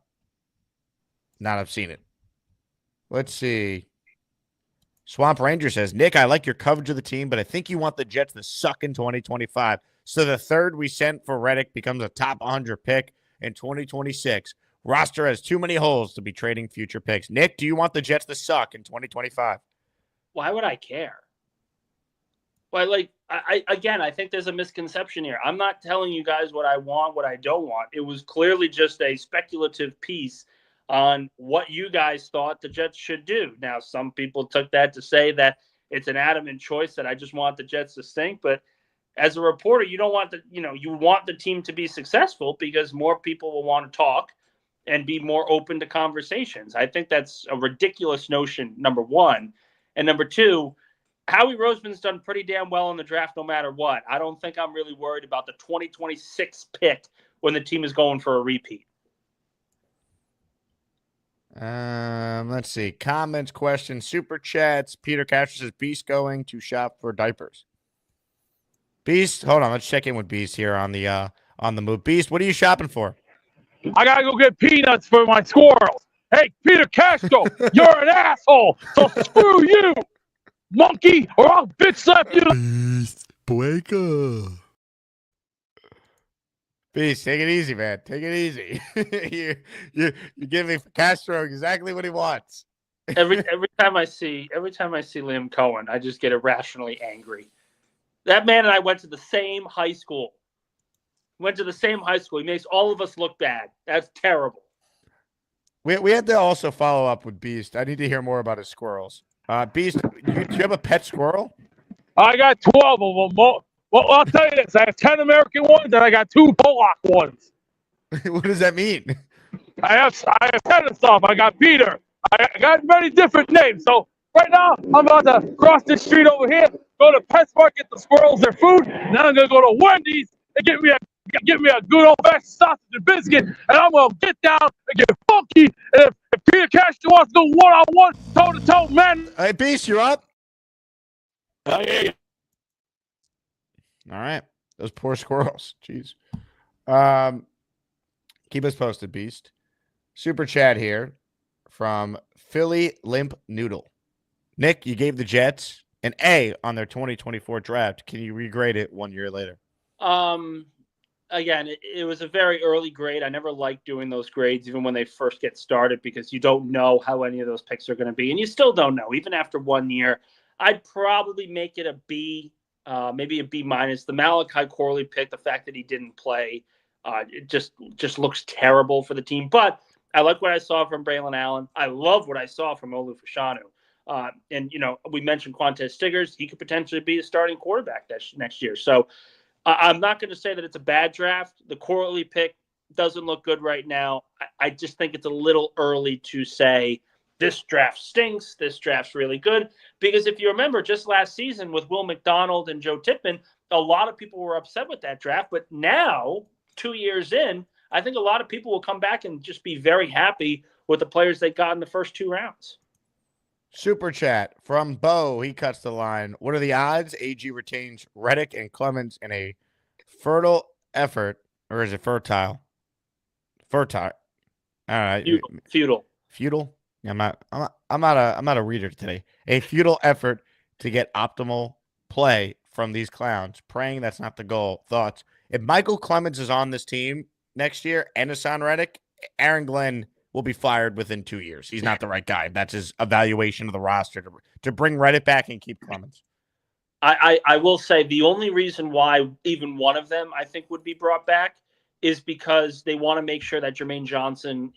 seen it. Let's see. Swamp Ranger says, Nick, I like your coverage of the team, but I think you want the Jets to suck in 2025. So the third we sent for Reddick becomes a top 100 pick in 2026. Roster has too many holes to be trading future picks. Nick, do you want the Jets to suck in 2025? Why would I care? Well, I think there's a misconception here. I'm not telling you guys what I want, what I don't want. It was clearly just a speculative piece on what you guys thought the Jets should do. Now, some people took that to say that it's an adamant choice that I just want the Jets to stink, but as a reporter, you don't want you want the team to be successful because more people will want to talk and be more open to conversations. I think that's a ridiculous notion, number one. And number two, Howie Roseman's done pretty damn well in the draft no matter what. I don't think I'm really worried about the 2026 pick when the team is going for a repeat. Let's see. Comments, questions, super chats. Peter Castro says, Beast going to shop for diapers. Beast, hold on. Let's check in with Beast here on the move. Beast, what are you shopping for? I gotta go get peanuts for my squirrels. Hey, Peter Castro, you're an asshole. So screw you, monkey, or I'll bitch slap you. Beast, Bueca. Beast, take it easy, man. Take it easy. you give me Castro exactly what he wants. Every time I see Liam Cohen, I just get irrationally angry. That man and I went to the same high school. He makes all of us look bad. That's terrible. We had to also follow up with Beast. I need to hear more about his squirrels. Beast, do you have a pet squirrel? I got 12 of them. Well, I'll tell you this. I have 10 American ones, and I got 2 Polak ones. What does that mean? I have 10 of stuff. I got Peter. I got many different names. So right now, I'm about to cross the street over here, go to PetSmart, get the squirrels their food. Now I'm going to go to Wendy's and get me a good old-fashioned sausage and biscuit, and I'm going to get down and get funky. And if Peter Castro wants to go one-on-one, toe-to-toe, man. Hey, Beast, you're up? I hear you. All right. Those poor squirrels. Jeez. Keep us posted, Beast. Super chat here from Philly Limp Noodle. Nick, you gave the Jets an A on their 2024 draft. Can you regrade it 1 year later? Again, it was a very early grade. I never liked doing those grades, even when they first get started, because you don't know how any of those picks are going to be. And you still don't know, even after 1 year. I'd probably make it a B, maybe a B minus. The Malachi Corley pick, the fact that he didn't play, it just looks terrible for the team. But I like what I saw from Braylon Allen. I love what I saw from Olu Fashanu. And, we mentioned Quantez Stiggers. He could potentially be a starting quarterback next year. So I'm not going to say that it's a bad draft. The Corley pick doesn't look good right now. I just think it's a little early to say this draft stinks, this draft's really good. Because if you remember, just last season with Will McDonald and Joe Tippmann, a lot of people were upset with that draft. But now, 2 years in, I think a lot of people will come back and just be very happy with the players they got in the first 2 rounds. Super chat from Bo. He cuts the line. What are the odds AG retains Reddick and Clemens in a fertile effort, or is it fertile? Fertile. All right. Futile. I'm not a reader today. A futile effort to get optimal play from these clowns. Praying that's not the goal. Thoughts? If Michael Clemens is on this team next year and Hassan Reddick, Aaron Glenn will be fired within 2 years. He's not the right guy. That's his evaluation of the roster to bring Reddick back and keep Clemens. I will say the only reason why even one of them I think would be brought back is because they want to make sure that Jermaine Johnson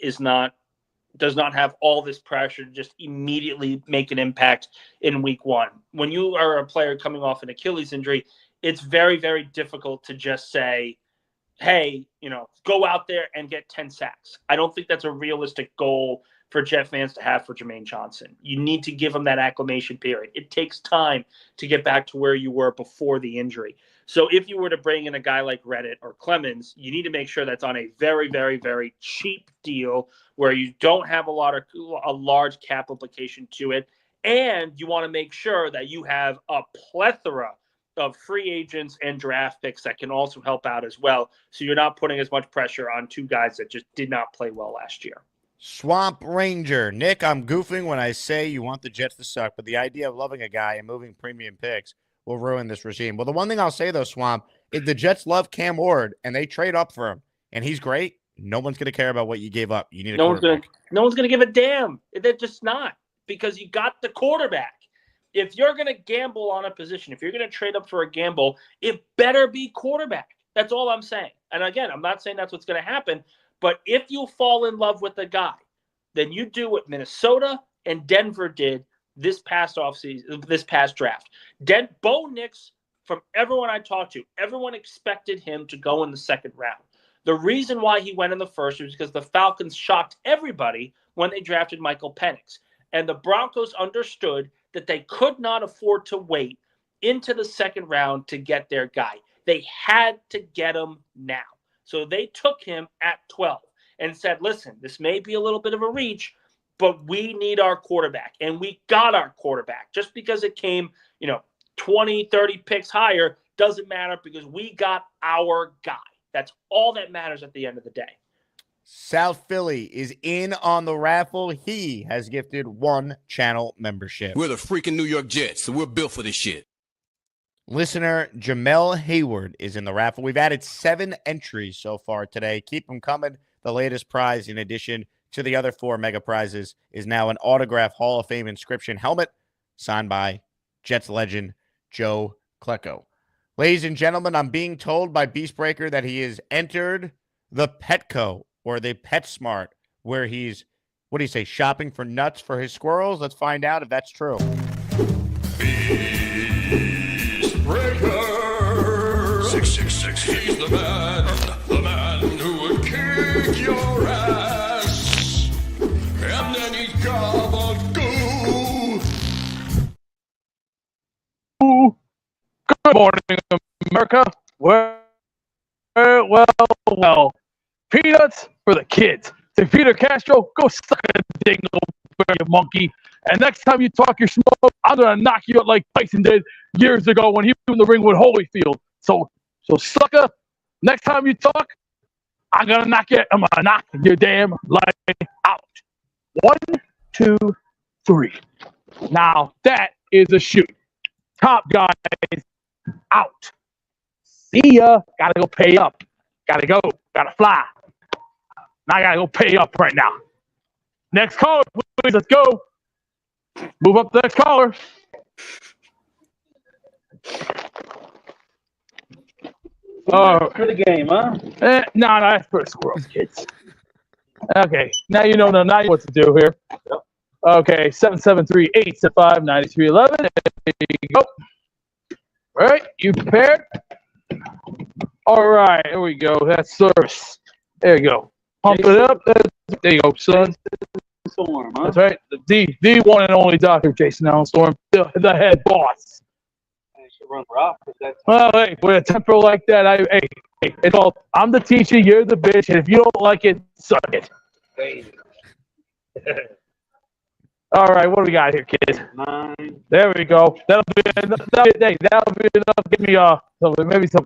does not have all this pressure to just immediately make an impact in week 1. When you are a player coming off an Achilles injury, it's very, very difficult to just say, hey, go out there and get 10 sacks. I don't think that's a realistic goal for Jet fans to have for Jermaine Johnson. You need to give him that acclimation period. It takes time to get back to where you were before the injury. So if you were to bring in a guy like Reddick or Clemens, you need to make sure that's on a very, very, very cheap deal where you don't have a large cap implication to it. And you want to make sure that you have a plethora of free agents and draft picks that can also help out as well. So you're not putting as much pressure on 2 guys that just did not play well last year. Swamp Ranger. Nick, I'm goofing when I say you want the Jets to suck, but the idea of loving a guy and moving premium picks will ruin this regime. Well, the one thing I'll say, though, Swamp, if the Jets love Cam Ward and they trade up for him and he's great, no one's going to care about what you gave up. You need a quarterback. No one's going to give a damn. They're just not, because you got the quarterback. If you're going to gamble on a position, if you're going to trade up for a gamble, it better be quarterback. That's all I'm saying. And again, I'm not saying that's what's going to happen, but if you fall in love with a guy, than you do what Minnesota and Denver did this past offseason, this past draft. Bo Nix, from everyone I talked to, everyone expected him to go in the second round. The reason why he went in the first was because the Falcons shocked everybody when they drafted Michael Penix. And the Broncos understood that they could not afford to wait into the second round to get their guy. They had to get him now. So they took him at 12 and said, listen, this may be a little bit of a reach, but we need our quarterback. And we got our quarterback. Just because it came, 20, 30 picks higher doesn't matter because we got our guy. That's all that matters at the end of the day. South Philly is in on the raffle. He has gifted 1 channel membership. We're the freaking New York Jets, so we're built for this shit. Listener Jamel Hayward is in the raffle. We've added 7 entries so far today. Keep them coming. The latest prize, in addition to the other 4 mega prizes, is now an autograph Hall of Fame inscription helmet signed by Jets legend Joe Klecko. Ladies and gentlemen, I'm being told by Beastbreaker that he has entered the Petco or the PetSmart, where he's, what do you say, shopping for nuts for his squirrels? Let's find out if that's true. Beastbreaker 666, he's the man who would kick your ass, and then he's gabagoo. Good morning, America. Well. Peanuts for the kids. To Peter Castro, go suck a dingo, you monkey. And next time you talk your smoke, I'm going to knock you out like Tyson did years ago when he was in the ring with Holyfield. So sucker, next time you talk, I'm going to knock your damn light out. 1, 2, 3. Now, that is a shoot. Top guys out. See ya. Gotta go pay up. Gotta go. Gotta fly. Now I gotta go pay up right now. Next caller, please. Let's go. Move up the next caller. For the game, huh? No, that's for the squirrels, kids. Okay, now you know what to do here. Yep. Okay, 773-875-9311. There you go. All right, you prepared? All right, here we go. That's service. There you go. Pump it up. There you go, son. Storm, huh? That's right. The one and only Dr. Jason Allen Storm, the head boss. I should run for office. Well, hey, with a temper like that, hey, it's all. I'm the teacher, you're the bitch, and if you don't like it, suck it. All right, what do we got here, kids? 9. There we go. That'll be enough. Give me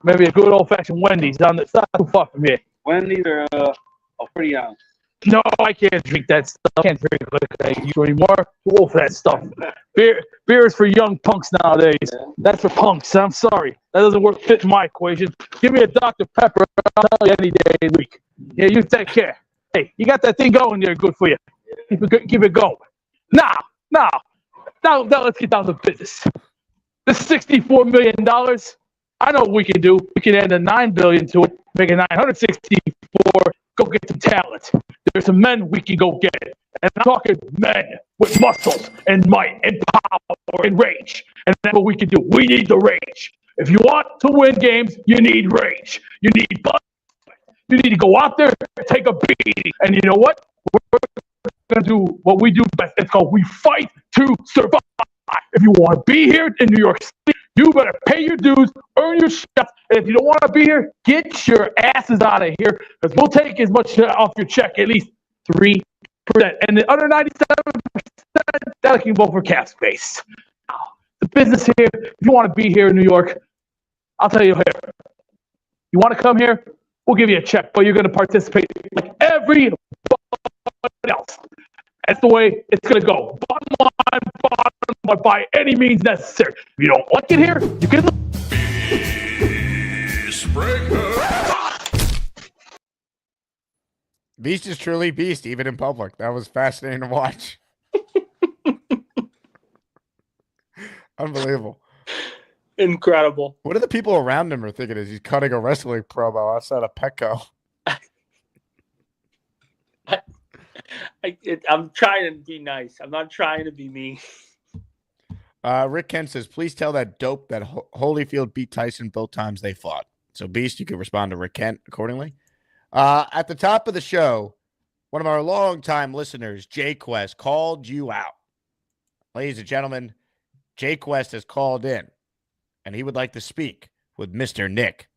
maybe a good old fashioned Wendy's. It's not too far from here. Wendy's are pretty ounce. No, I can't drink that stuff. I can't drink like you anymore. Too old for that stuff. Beer is for young punks nowadays. Yeah. That's for punks. I'm sorry. That doesn't fit in my equation. Give me a Dr. Pepper. I'll tell you any day of the week. Yeah, you take care. Hey, you got that thing going there. Good for you. Keep it going. Now, let's get down to business. The $64 million, I know what we can do. We can add a $9 billion to it, make it $964. Go get some talent. There's some men we can go get. And I'm talking men with muscles and might and power and rage. And that's what we can do. We need the rage. If you want to win games, you need rage. You need blood. You need to go out there and take a beating. And you know what? We're going to do what we do best. It's called we fight to survive. If you want to be here in New York City, you better pay your dues, earn your shots. And if you don't want to be here, get your asses out of here because we'll take as much off your check, at least 3%. And the other 97%, that can go for cap space. The business here, if you want to be here in New York, I'll tell you here. You want to come here? We'll give you a check, but you're going to participate like everybody else. That's the way it's going to go. Bottom line, by any means necessary. If you don't like it here, you can. Beast is truly beast, even in public. That was fascinating to watch. Unbelievable. Incredible. What are the people around him are thinking as he's cutting a wrestling promo outside of Petco? I'm trying to be nice. I'm not trying to be mean. Rick Kent says, please tell that dope that Holyfield beat Tyson both times they fought. So, Beast, you can respond to Rick Kent accordingly. At the top of the show, one of our longtime listeners, Jay Quest, called you out. Ladies and gentlemen, Jay Quest has called in, and he would like to speak with Mr. Nick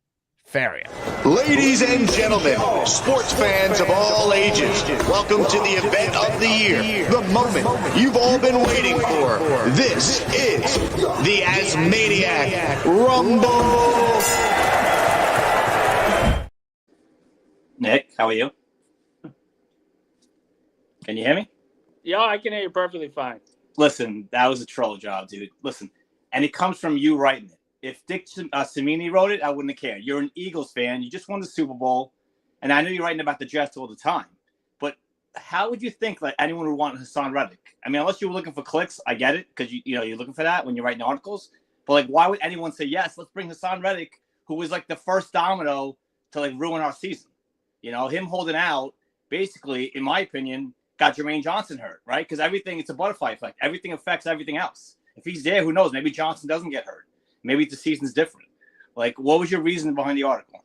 Faria. Ladies and gentlemen, sports fans of all ages, welcome to the event of the year, the moment you've all been waiting for. This is the Asmaniac Rumble. Nick, how are you? Can you hear me? Yeah, I can hear you perfectly fine. Listen, that was a troll job, dude. Listen, and it comes from you writing it. If Dick Cimini wrote it, I wouldn't have cared. You're an Eagles fan. You just won the Super Bowl, and I know you're writing about the Jets all the time. But how would you think like anyone would want Hassan Reddick? I mean, unless you were looking for clicks, I get it because you're looking for that when you're writing articles. But like, why would anyone say yes? Let's bring Hassan Reddick, who was like the first domino to like ruin our season. Him holding out, basically, in my opinion, got Jermaine Johnson hurt, right? Because it's a butterfly effect. Everything affects everything else. If he's there, who knows? Maybe Johnson doesn't get hurt. Maybe the season's different. Like, what was your reason behind the article?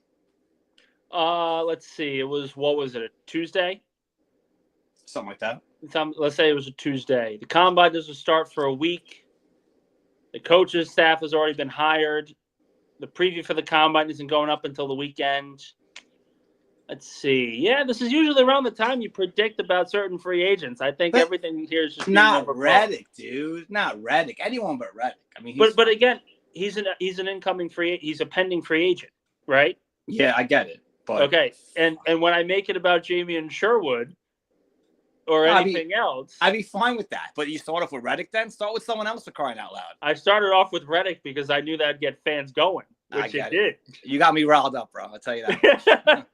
Let's see. What was it, a Tuesday? Something like that. Let's say it was a Tuesday. The combine doesn't start for a week. The coach's staff has already been hired. The preview for the combine isn't going up until the weekend. Let's see. Yeah, this is usually around the time you predict about certain free agents. I think everything here is just not Reddick, dude. Not Reddick. Anyone but Reddick. I mean, but again, he's an incoming he's a pending free agent, right? Yeah, I get it. But okay, and when I make it about Jamie and Sherwood or anything else, I'd be fine with that. But you start off with Reddick, then start with someone else for crying out loud. I started off with Reddick because I knew that'd get fans going, which it did. You got me riled up, bro. I'll tell you that.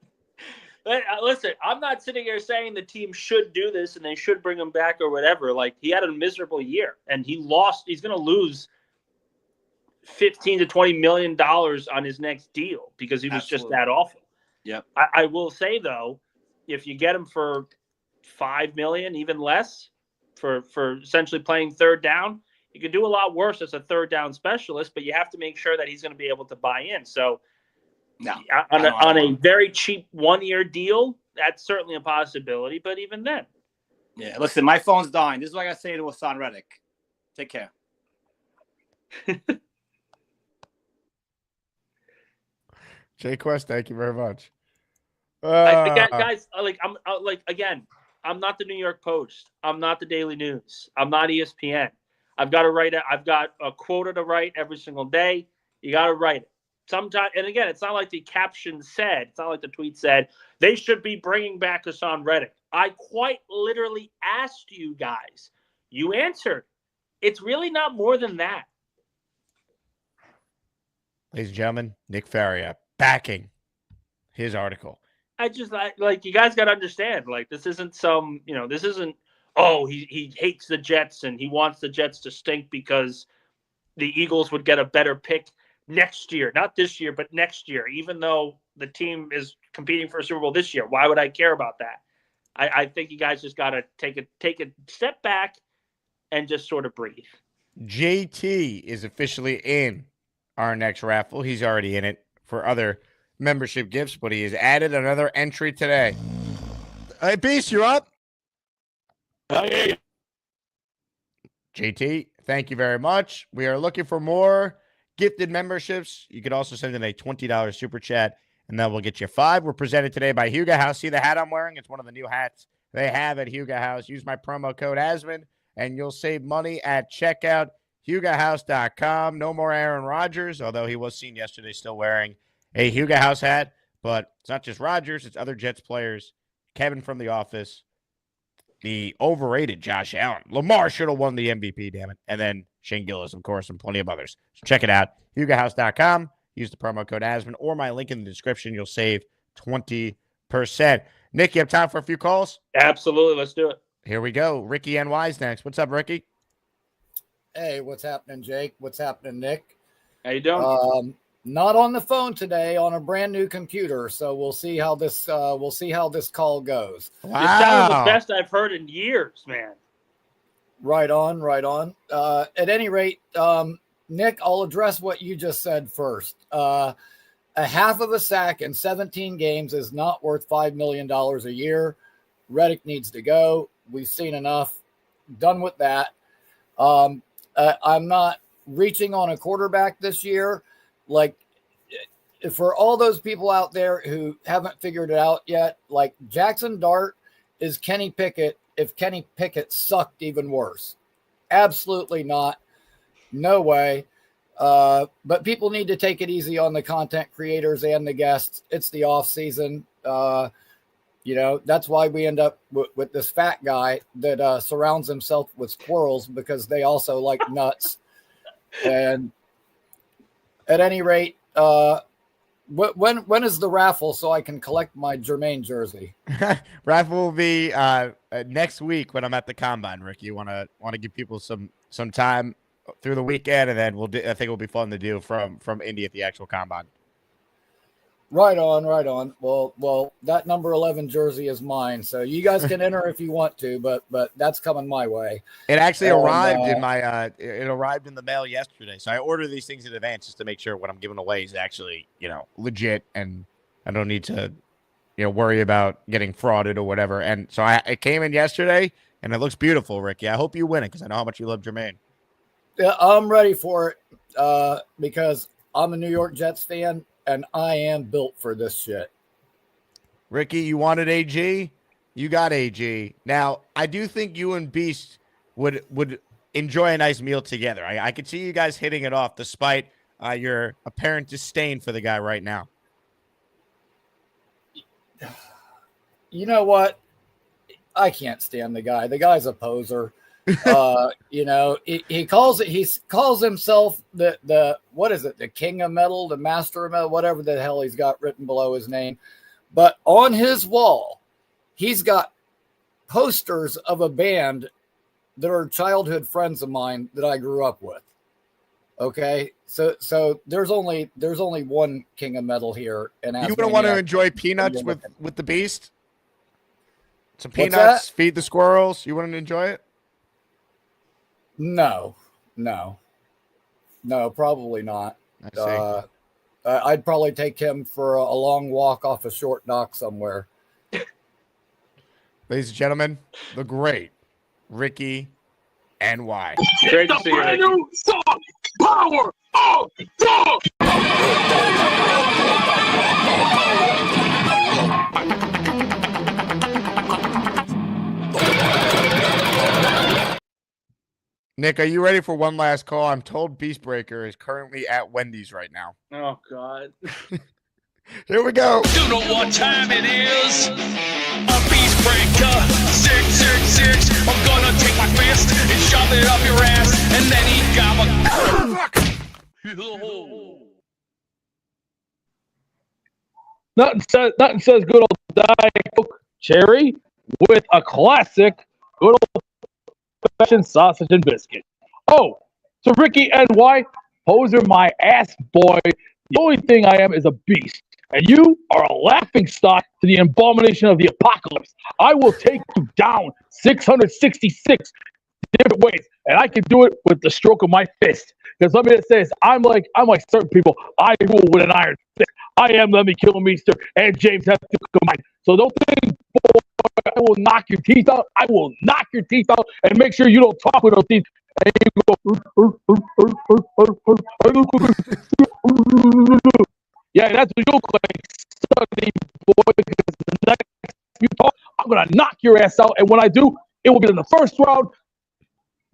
Listen, I'm not sitting here saying the team should do this and they should bring him back or whatever. Like, he had a miserable year and he's going to lose $15 to $20 million on his next deal because he was just that awful. Yep. I will say though, if you get him for $5 million, even less, for essentially playing third down, you could do a lot worse as a third down specialist, but you have to make sure that he's going to be able to buy in. So, no, on a very cheap 1-year deal, that's certainly a possibility. But even then, yeah. Listen, my phone's dying. This is what I got to say to Hassan Reddick. Take care. Jay Quest, thank you very much. Guys, I'm not the New York Post. I'm not the Daily News. I'm not ESPN. I've got a quota to write every single day. You got to write it. Sometimes, and again, it's not like the caption said, it's not like the tweet said, they should be bringing back Hassan Reddick. I quite literally asked you guys. You answered. It's really not more than that. Ladies and gentlemen, Nick Faria backing his article. I just like you guys got to understand, like, this isn't this isn't, he hates the Jets and he wants the Jets to stink because the Eagles would get a better pick next year, not this year, but next year, even though the team is competing for a Super Bowl this year. Why would I care about that? I think you guys just got to take a step back and just sort of breathe. JT is officially in our next raffle. He's already in it for other membership gifts, but he has added another entry today. Hey, Beast, you're up? JT, thank you very much. We are looking for more gifted memberships. You could also send in a $20 super chat, and that will get you 5. We're presented today by Huga House. See the hat I'm wearing? It's one of the new hats they have at Huga House. Use my promo code Asman, and you'll save money at checkout. HugaHouse.com. No more Aaron Rodgers, although he was seen yesterday still wearing a Huga House hat. But it's not just Rodgers, it's other Jets players. Kevin from The Office. The overrated Josh Allen. Lamar should have won the MVP, damn it. And then Shane Gillis, of course, and plenty of others. So check it out. HugaHouse.com. Use the promo code Asman or my link in the description. You'll save 20%. Nick, you have time for a few calls? Absolutely. Let's do it. Here we go. Ricky NY's next. What's up, Ricky? Hey, what's happening, Jake? What's happening, Nick? How you doing? Not on the phone today, on a brand new computer. So we'll see how this call goes. It sounded the best I've heard in years, man. Right on, right on. At any rate, Nick, I'll address what you just said first. A half of a sack in 17 games is not worth $5 million a year. Reddick needs to go. We've seen enough. Done with that. I'm not reaching on a quarterback this year. Like, for all those people out there who haven't figured it out yet, like Jackson Dart is Kenny Pickett if Kenny Pickett sucked even worse. Absolutely not. No way. But people need to take it easy on the content creators and the guests. It's the off season. That's why we end up with this fat guy that surrounds himself with squirrels because they also like nuts. And at any rate, when is the raffle so I can collect my Jermaine jersey? Raffle will be next week when I'm at the combine. Rick, you want to give people some time through the weekend, and then I think it'll be fun to do from Indy at the actual combine. Right on, right on. Well, that number 11 jersey is mine, so you guys can enter if you want to, but that's coming my way. It actually arrived in my it arrived in the mail yesterday, so I order these things in advance just to make sure what I'm giving away is actually legit, and I don't need to worry about getting frauded or whatever. And so it came in yesterday, and it looks beautiful, Ricky. I hope you win it because I know how much you love Jermaine. Yeah, I'm ready for it because I'm a New York Jets fan. And I am built for this shit. Ricky, you wanted AG? You got AG. Now, I do think you and Beast would enjoy a nice meal together. I could see you guys hitting it off despite your apparent disdain for the guy right now. You know what? I can't stand the guy. The guy's a poser. He calls himself the what is it? The king of metal, the master of metal, whatever the hell he's got written below his name. But on his wall, he's got posters of a band that are childhood friends of mine that I grew up with. Okay, so there's only one king of metal here, and you wouldn't want to enjoy peanuts with the Beast. Some peanuts, What's that? Feed the squirrels. You wouldn't enjoy it? No, probably not. I'd probably take him for a long walk off a short dock somewhere. Ladies and gentlemen, the great Ricky NY. Great to see you, Ricky. New song, Power of Dog. Nick, are you ready for one last call? I'm told Beastbreaker is currently at Wendy's right now. Oh, God. Here we go. You know what time it is? A Beastbreaker 666. I'm gonna take my fist and shove it up your ass, and then he got Nothing says good old Diet Coke cherry with a classic good old fashioned sausage and biscuit. Oh, so Ricky NY, poser my ass boy. The only thing I am is a beast, and you are a laughing stock to the abomination of the apocalypse. I will take you down 666 different ways, and I can do it with the stroke of my fist. Because let me just say this, I'm like certain people. I rule with an iron fist. I am Lemmy Kilmister and James have to combine. So don't think, boy, I will knock your teeth out. I will knock your teeth out and make sure you don't talk with those teeth. And you go, yeah, that's what you look like, Sonny boy. Because the next you talk, I'm gonna knock your ass out, and when I do, it will be in the first round,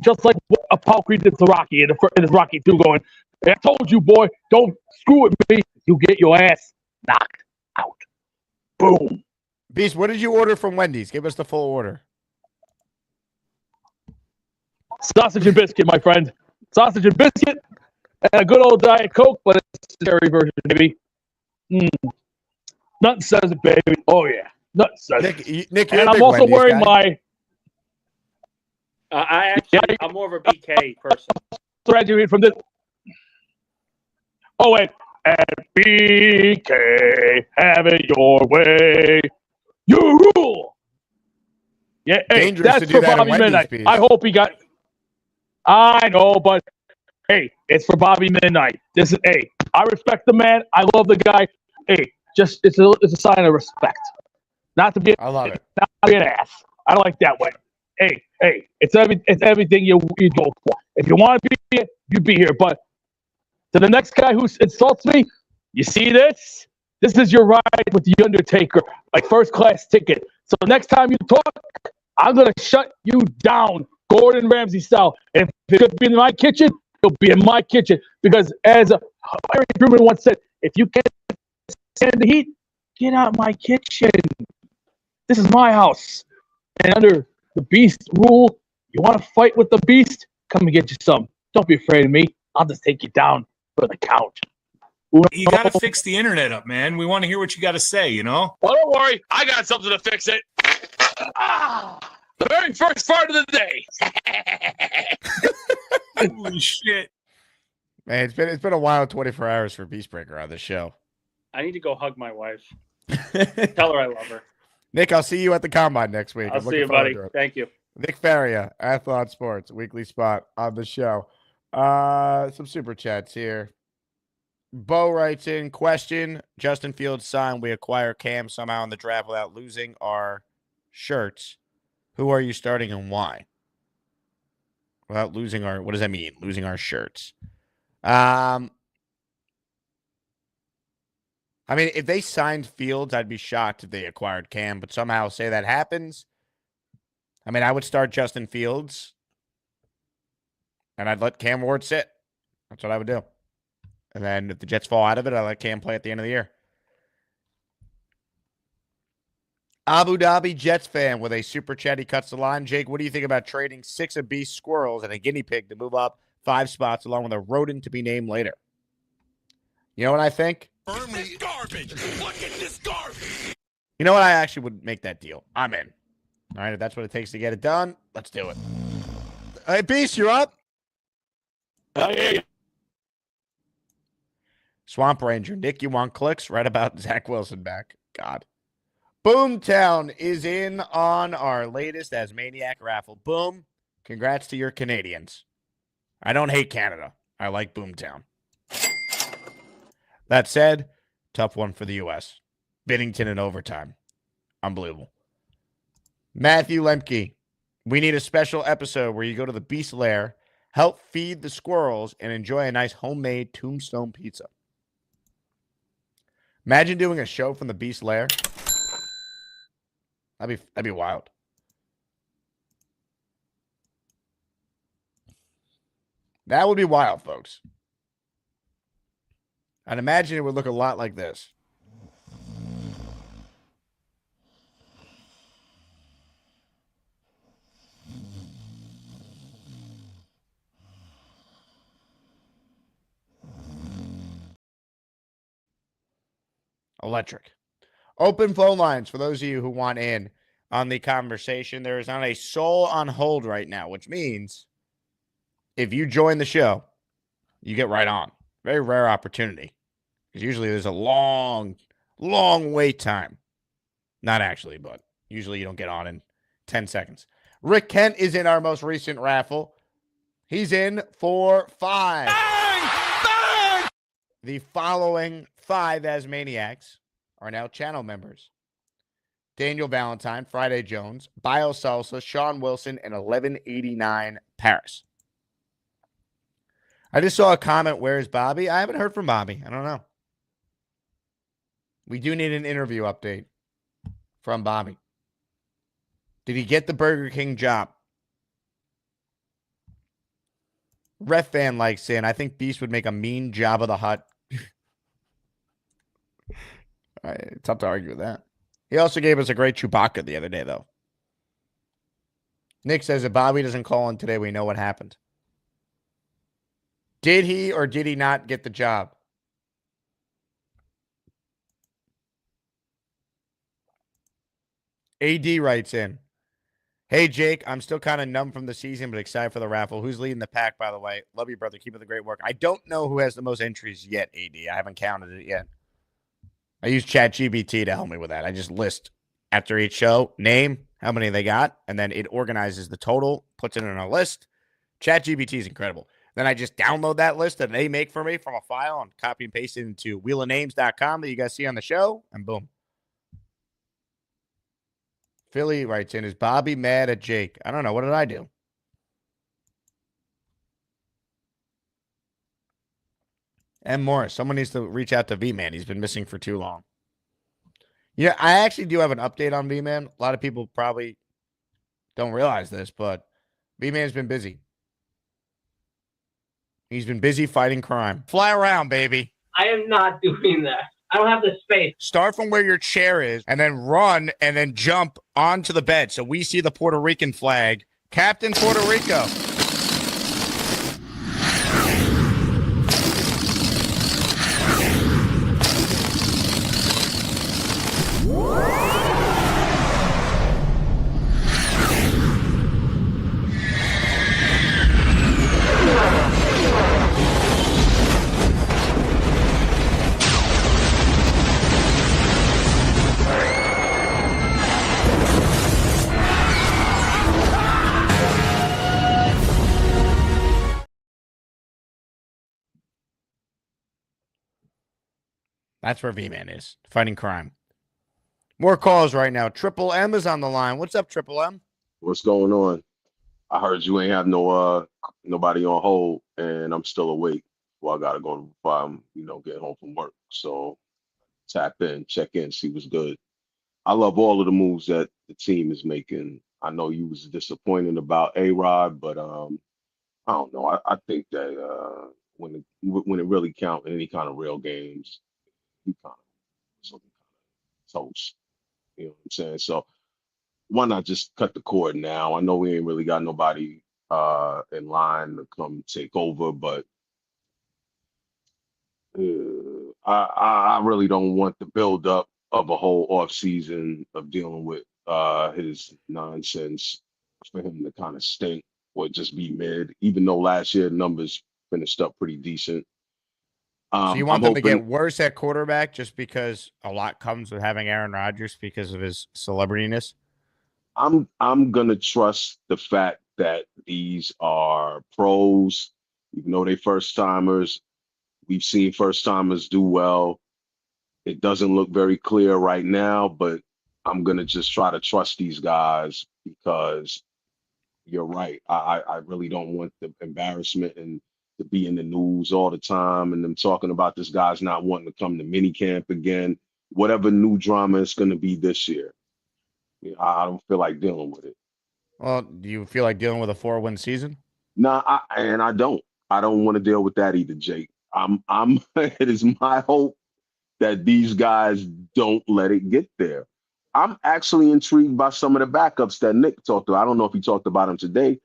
just like what Apollo Creed did to Rocky in his Rocky 2 going. I told you, boy, don't screw with me. You get your ass knocked out. Boom. Beast, what did you order from Wendy's? Give us the full order. Sausage and biscuit, my friend. Sausage and biscuit and a good old Diet Coke, but it's a cherry version, baby. Nothing says it, baby. Oh, yeah. Nothing says it. Nick, and I'm also Wendy's wearing guy. my... I'm more of a BK person. Graduated from this... Oh, wait. and BK, have it your way. You rule. Yeah, hey, Dangerous that's to do for that at Bobby Wendy's, Midnight. Beast. I hope he got. I know, but hey, it's for Bobby Midnight. This is I respect the man. I love the guy. Hey, just it's a sign of respect. Not to be I love it. Not to be an ass. I don't like that way. Hey, it's everything you go for. If you want to be here, you be here. But to the next guy who insults me, you see this? This is your ride with the Undertaker, like first class ticket. So next time you talk, I'm gonna shut you down, Gordon Ramsay style. And if it could be in my kitchen, it'll be in my kitchen. Because as Larry Truman once said, if you can't stand the heat, get out my kitchen. This is my house. And under the Beast rule, you want to fight with the Beast? Come and get you some. Don't be afraid of me. I'll just take you down for the couch. You got to fix the internet up, man. We want to hear what you got to say, you know? Well, don't worry. I got something to fix it. The very first part of the day. Holy shit. Man, it's been a wild 24 hours for Beastbreaker on the show. I need to go hug my wife. Tell her I love her. Nick, I'll see you at the Combine next week. I'll see you, buddy. Thank you. Nick Faria, Athlon Sports, weekly spot on the show. Some super chats here. Bo writes in, question, Justin Fields signed, we acquire Cam somehow in the draft without losing our shirts. Who are you starting and why? Without losing our, what does that mean? Losing our shirts. I mean, if they signed Fields, I'd be shocked if they acquired Cam, but somehow say that happens. I mean, I would start Justin Fields and I'd let Cam Ward sit. That's what I would do. And then if the Jets fall out of it, I let Cam play at the end of the year. Abu Dhabi Jets fan with a super chat. He cuts the line. Jake, what do you think about trading 6 obese squirrels and a guinea pig to move up 5 spots along with a rodent to be named later? You know what I think? This garbage. Look at this garbage. You know what? I actually would make that deal. I'm in. All right, if that's what it takes to get it done, let's do it. Hey, Beast, you're up? I hear you. Swamp Ranger. Nick, you want clicks? Right about Zach Wilson back. God. Boomtown is in on our latest Asmaniac Raffle. Boom. Congrats to your Canadians. I don't hate Canada. I like Boomtown. That said, tough one for the U.S. Biddington in overtime. Unbelievable. Matthew Lemke. We need a special episode where you go to the Beast Lair, help feed the squirrels, and enjoy a nice homemade tombstone pizza. Imagine doing a show from the Beast Lair. That'd be wild. That would be wild, folks. I'd imagine it would look a lot like this. Electric. Open phone lines for those of you who want in on the conversation. There is not a soul on hold right now, which means if you join the show, you get right on. Very rare opportunity. Because usually there's a long wait time. Not actually, but usually you don't get on in 10 seconds. Rick Kent is in our most recent raffle. He's in for 5. Bang! Bang! The following 5 Asmaniacs are now channel members. Daniel Valentine, Friday Jones, Bio Salsa, Sean Wilson, and 1189 Paris. I just saw a comment, where's Bobby? I haven't heard from Bobby. I don't know. We do need an interview update from Bobby. Did he get the Burger King job? Ref fan likes in. I think Beast would make a mean Jabba the Hutt. Tough to argue with that. He also gave us a great Chewbacca the other day, though. Nick says if Bobby doesn't call in today, we know what happened. Did he or did he not get the job? AD writes in. Hey, Jake, I'm still kind of numb from the season, but excited for the raffle. Who's leading the pack, by the way? Love you, brother. Keep up the great work. I don't know who has the most entries yet, AD. I haven't counted it yet. I use ChatGPT to help me with that. I just list after each show, name, how many they got, and then it organizes the total, puts it in a list. ChatGPT is incredible. Then I just download that list that they make for me from a file and copy and paste it into wheelofnames.com that you guys see on the show, and boom. Philly writes in, is Bobby mad at Jake? I don't know. What did I do? M. Morris, someone needs to reach out to V-Man. He's been missing for too long. Yeah, I actually do have an update on V-Man. A lot of people probably don't realize this, but V-Man's been busy. He's been busy fighting crime. Fly around, baby. I am not doing that. I don't have the space. Start from where your chair is and then run and then jump onto the bed so we see the Puerto Rican flag. Captain Puerto Rico. That's where V-Man is, fighting crime. More calls right now. Triple M is on the line. What's up, Triple M? What's going on? I heard you ain't have nobody on hold, and I'm still awake. Well, I gotta go if I'm, getting home from work. So tap in, check in, see what's good. I love all of the moves that the team is making. I know you was disappointed about A-Rod, but I don't know. I think that when it really counts in any kind of real games, he kind of toast. You know what I'm saying? So why not just cut the cord now? I know we ain't really got nobody in line to come take over, but I really don't want the buildup of a whole offseason of dealing with his nonsense for him to kind of stink or just be mid, even though last year numbers finished up pretty decent. So you want them to get worse at quarterback just because a lot comes with having Aaron Rodgers because of his celebrityness? I'm gonna trust the fact that these are pros, even though they first timers. We've seen first timers do well. It doesn't look very clear right now, but I'm gonna just try to trust these guys because you're right. I really don't want the embarrassment and to be in the news all the time and them talking about this guy's not wanting to come to mini camp again. Whatever new drama it's going to be this year, I don't feel like dealing with it. Well, do you feel like dealing with a 4-win season? No, I don't. I don't want to deal with that either, Jake. It is my hope that these guys don't let it get there. I'm actually intrigued by some of the backups that Nick talked about. I don't know if he talked about them today.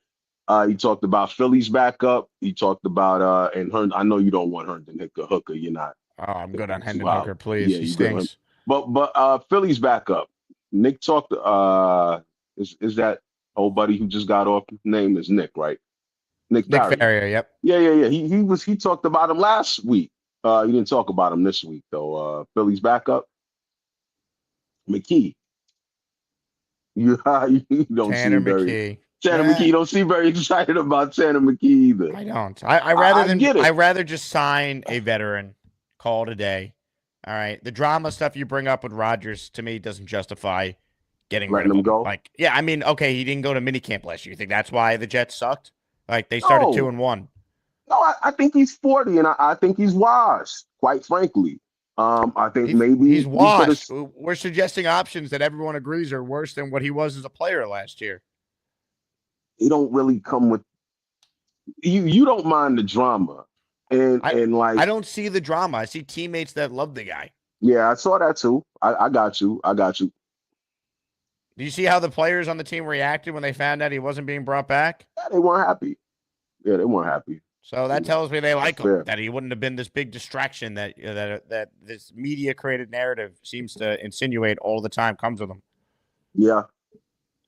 He talked about Philly's backup. He talked about and Herndon. I know you don't want Herndon Hooker. You're not. Oh, I'm good on Hendon Hooker, please. Yeah, he stinks. But Philly's backup. Nick talked. Is that old buddy who just got off? Name is Nick, right? Nick Faria. Yep. Yeah. He talked about him last week. He didn't talk about him this week though. Philly's backup. McKee. You don't Tanner seem very. McKee. Tanner McKee, you don't seem very excited about Tanner McKee either. I don't. I'd rather just sign a veteran, call it a day. All right. The drama stuff you bring up with Rodgers to me doesn't justify getting rid of him. Go. Like, yeah, I mean, okay, he didn't go to minicamp last year. You think that's why the Jets sucked? Like they started 2-1. No, I think he's 40, and I think he's wise. Quite frankly, I think maybe he's wise. We're suggesting options that everyone agrees are worse than what he was as a player last year. He don't really come with you. You don't mind the drama, and like I don't see the drama. I see teammates that love the guy. Yeah, I saw that too. I got you. Do you see how the players on the team reacted when they found out he wasn't being brought back? Yeah, they weren't happy. So that tells me they like him. That he wouldn't have been this big distraction that this media created narrative seems to insinuate all the time comes with him. Yeah.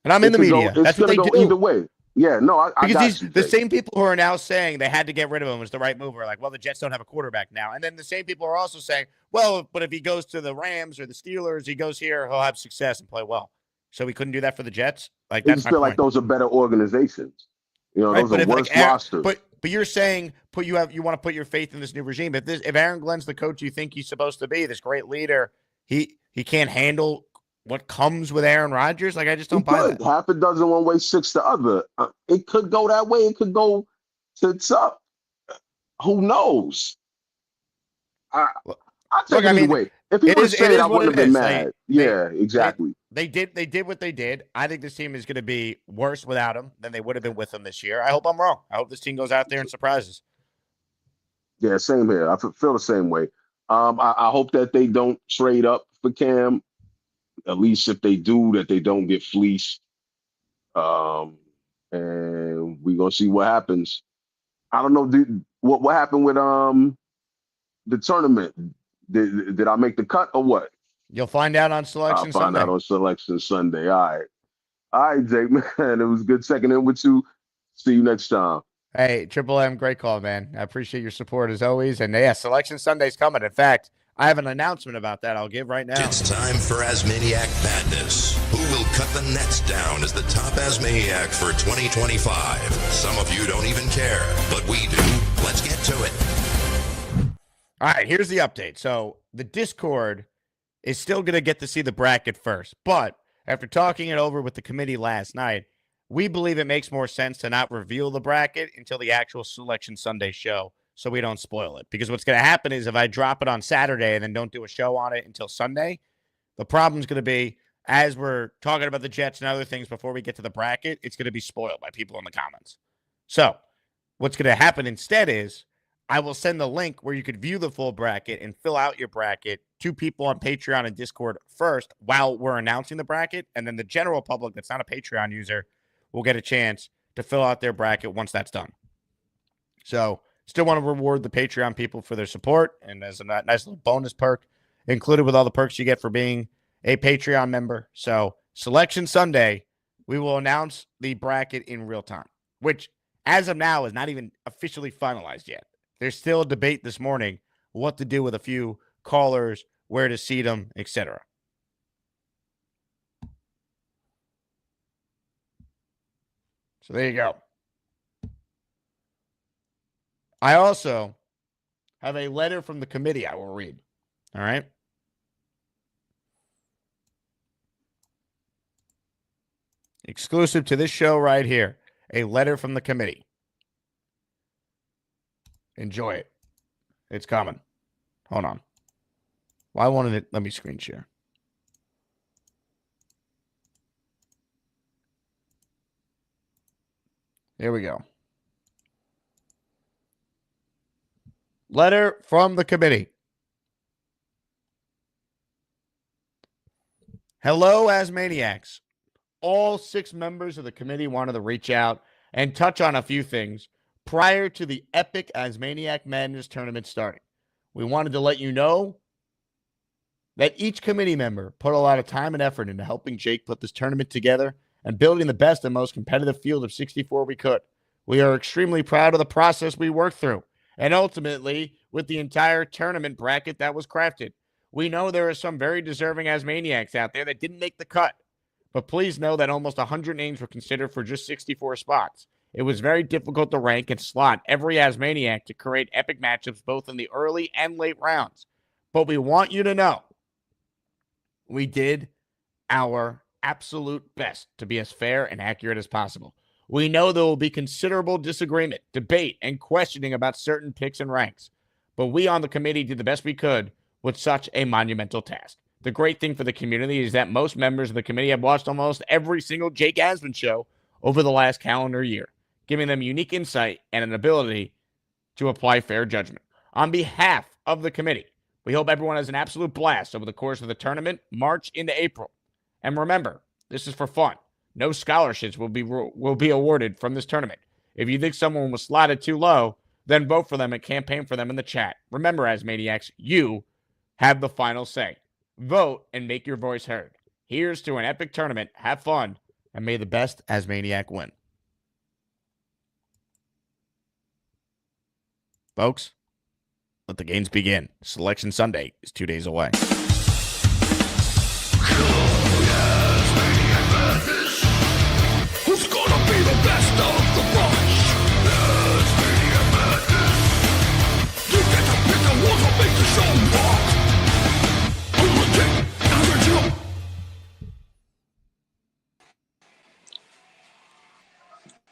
And I'm in the media. That's what they go do. either way. Yeah, no, I Because got the same people who are now saying they had to get rid of him was the right move are like, well, the Jets don't have a quarterback now. And then the same people are also saying, well, but if he goes to the Rams or the Steelers, he goes here, he'll have success and play well. So we couldn't do that for the Jets? Like, I that's just my feel point. like those are better organizations. You know, those are worse rosters. But you're saying you want to put your faith in this new regime. If Aaron Glenn's the coach you think he's supposed to be, this great leader, he can't handle what comes with Aaron Rodgers. Like, I just don't buy that. Half a dozen one way, six the other. It could go that way. It could go tits up. Who knows? I take it either way. If he would say it, I wouldn't have been mad. Yeah, exactly. They did what they did. I think this team is going to be worse without him than they would have been with him this year. I hope I'm wrong. I hope this team goes out there and surprises. Yeah, same here. I feel the same way. I hope that they don't trade up for Cam. At least if they do, that they don't get fleeced. And we're gonna see what happens. I don't know. What happened with the tournament? Did I make the cut or what? You'll find out on Selection Sunday. I'll find out on Selection Sunday. All right, Jake, man. It was good checking in with you. See you next time. Hey, Triple M, great call, man. I appreciate your support as always. And yeah, Selection Sunday's coming. In fact, I have an announcement about that I'll give right now. It's time for Asmaniac Madness. Who will cut the nets down as the top Asmaniac for 2025? Some of you don't even care, but we do. Let's get to it. All right, here's the update. So the Discord is still going to get to see the bracket first. But after talking it over with the committee last night, we believe it makes more sense to not reveal the bracket until the actual Selection Sunday show so we don't spoil it. Because what's going to happen is if I drop it on Saturday and then don't do a show on it until Sunday, the problem's going to be, as we're talking about the Jets and other things before we get to the bracket, it's going to be spoiled by people in the comments. So what's going to happen instead is I will send the link where you could view the full bracket and fill out your bracket to people on Patreon and Discord first while we're announcing the bracket. And then the general public that's not a Patreon user will get a chance to fill out their bracket once that's done. So still want to reward the Patreon people for their support. And there's a nice little bonus perk included with all the perks you get for being a Patreon member. So Selection Sunday, we will announce the bracket in real time, which as of now is not even officially finalized yet. There's still a debate this morning what to do with a few callers, where to seat them, etc. So there you go. I also have a letter from the committee I will read. All right. Exclusive to this show right here. A letter from the committee. Enjoy it. It's coming. Hold on. Well, I wanted it. Let me screen share. Here we go. Letter from the committee. Hello, Asmaniacs. All 6 members of the committee wanted to reach out and touch on a few things prior to the epic Asmaniac Madness tournament starting. We wanted to let you know that each committee member put a lot of time and effort into helping Jake put this tournament together and building the best and most competitive field of 64 we could. We are extremely proud of the process we worked through, and ultimately with the entire tournament bracket that was crafted. We know there are some very deserving Asmaniacs out there that didn't make the cut, but please know that almost 100 names were considered for just 64 spots. It was very difficult to rank and slot every Asmaniac to create epic matchups both in the early and late rounds. But we want you to know we did our absolute best to be as fair and accurate as possible. We know there will be considerable disagreement, debate, and questioning about certain picks and ranks. But we on the committee did the best we could with such a monumental task. The great thing for the community is that most members of the committee have watched almost every single Jake Asman show over the last calendar year, giving them unique insight and an ability to apply fair judgment. On behalf of the committee, we hope everyone has an absolute blast over the course of the tournament, March into April. And remember, this is for fun. No scholarships will be awarded from this tournament. If you think someone was slotted too low, then vote for them and campaign for them in the chat. Remember, Asmaniacs, you have the final say. Vote and make your voice heard. Here's to an epic tournament. Have fun and may the best Asmaniac win. Folks, let the games begin. Selection Sunday is 2 days away. Who's gonna be the best of the bunch? Asmaniac Madness. You get to pick the ones who make the show rock.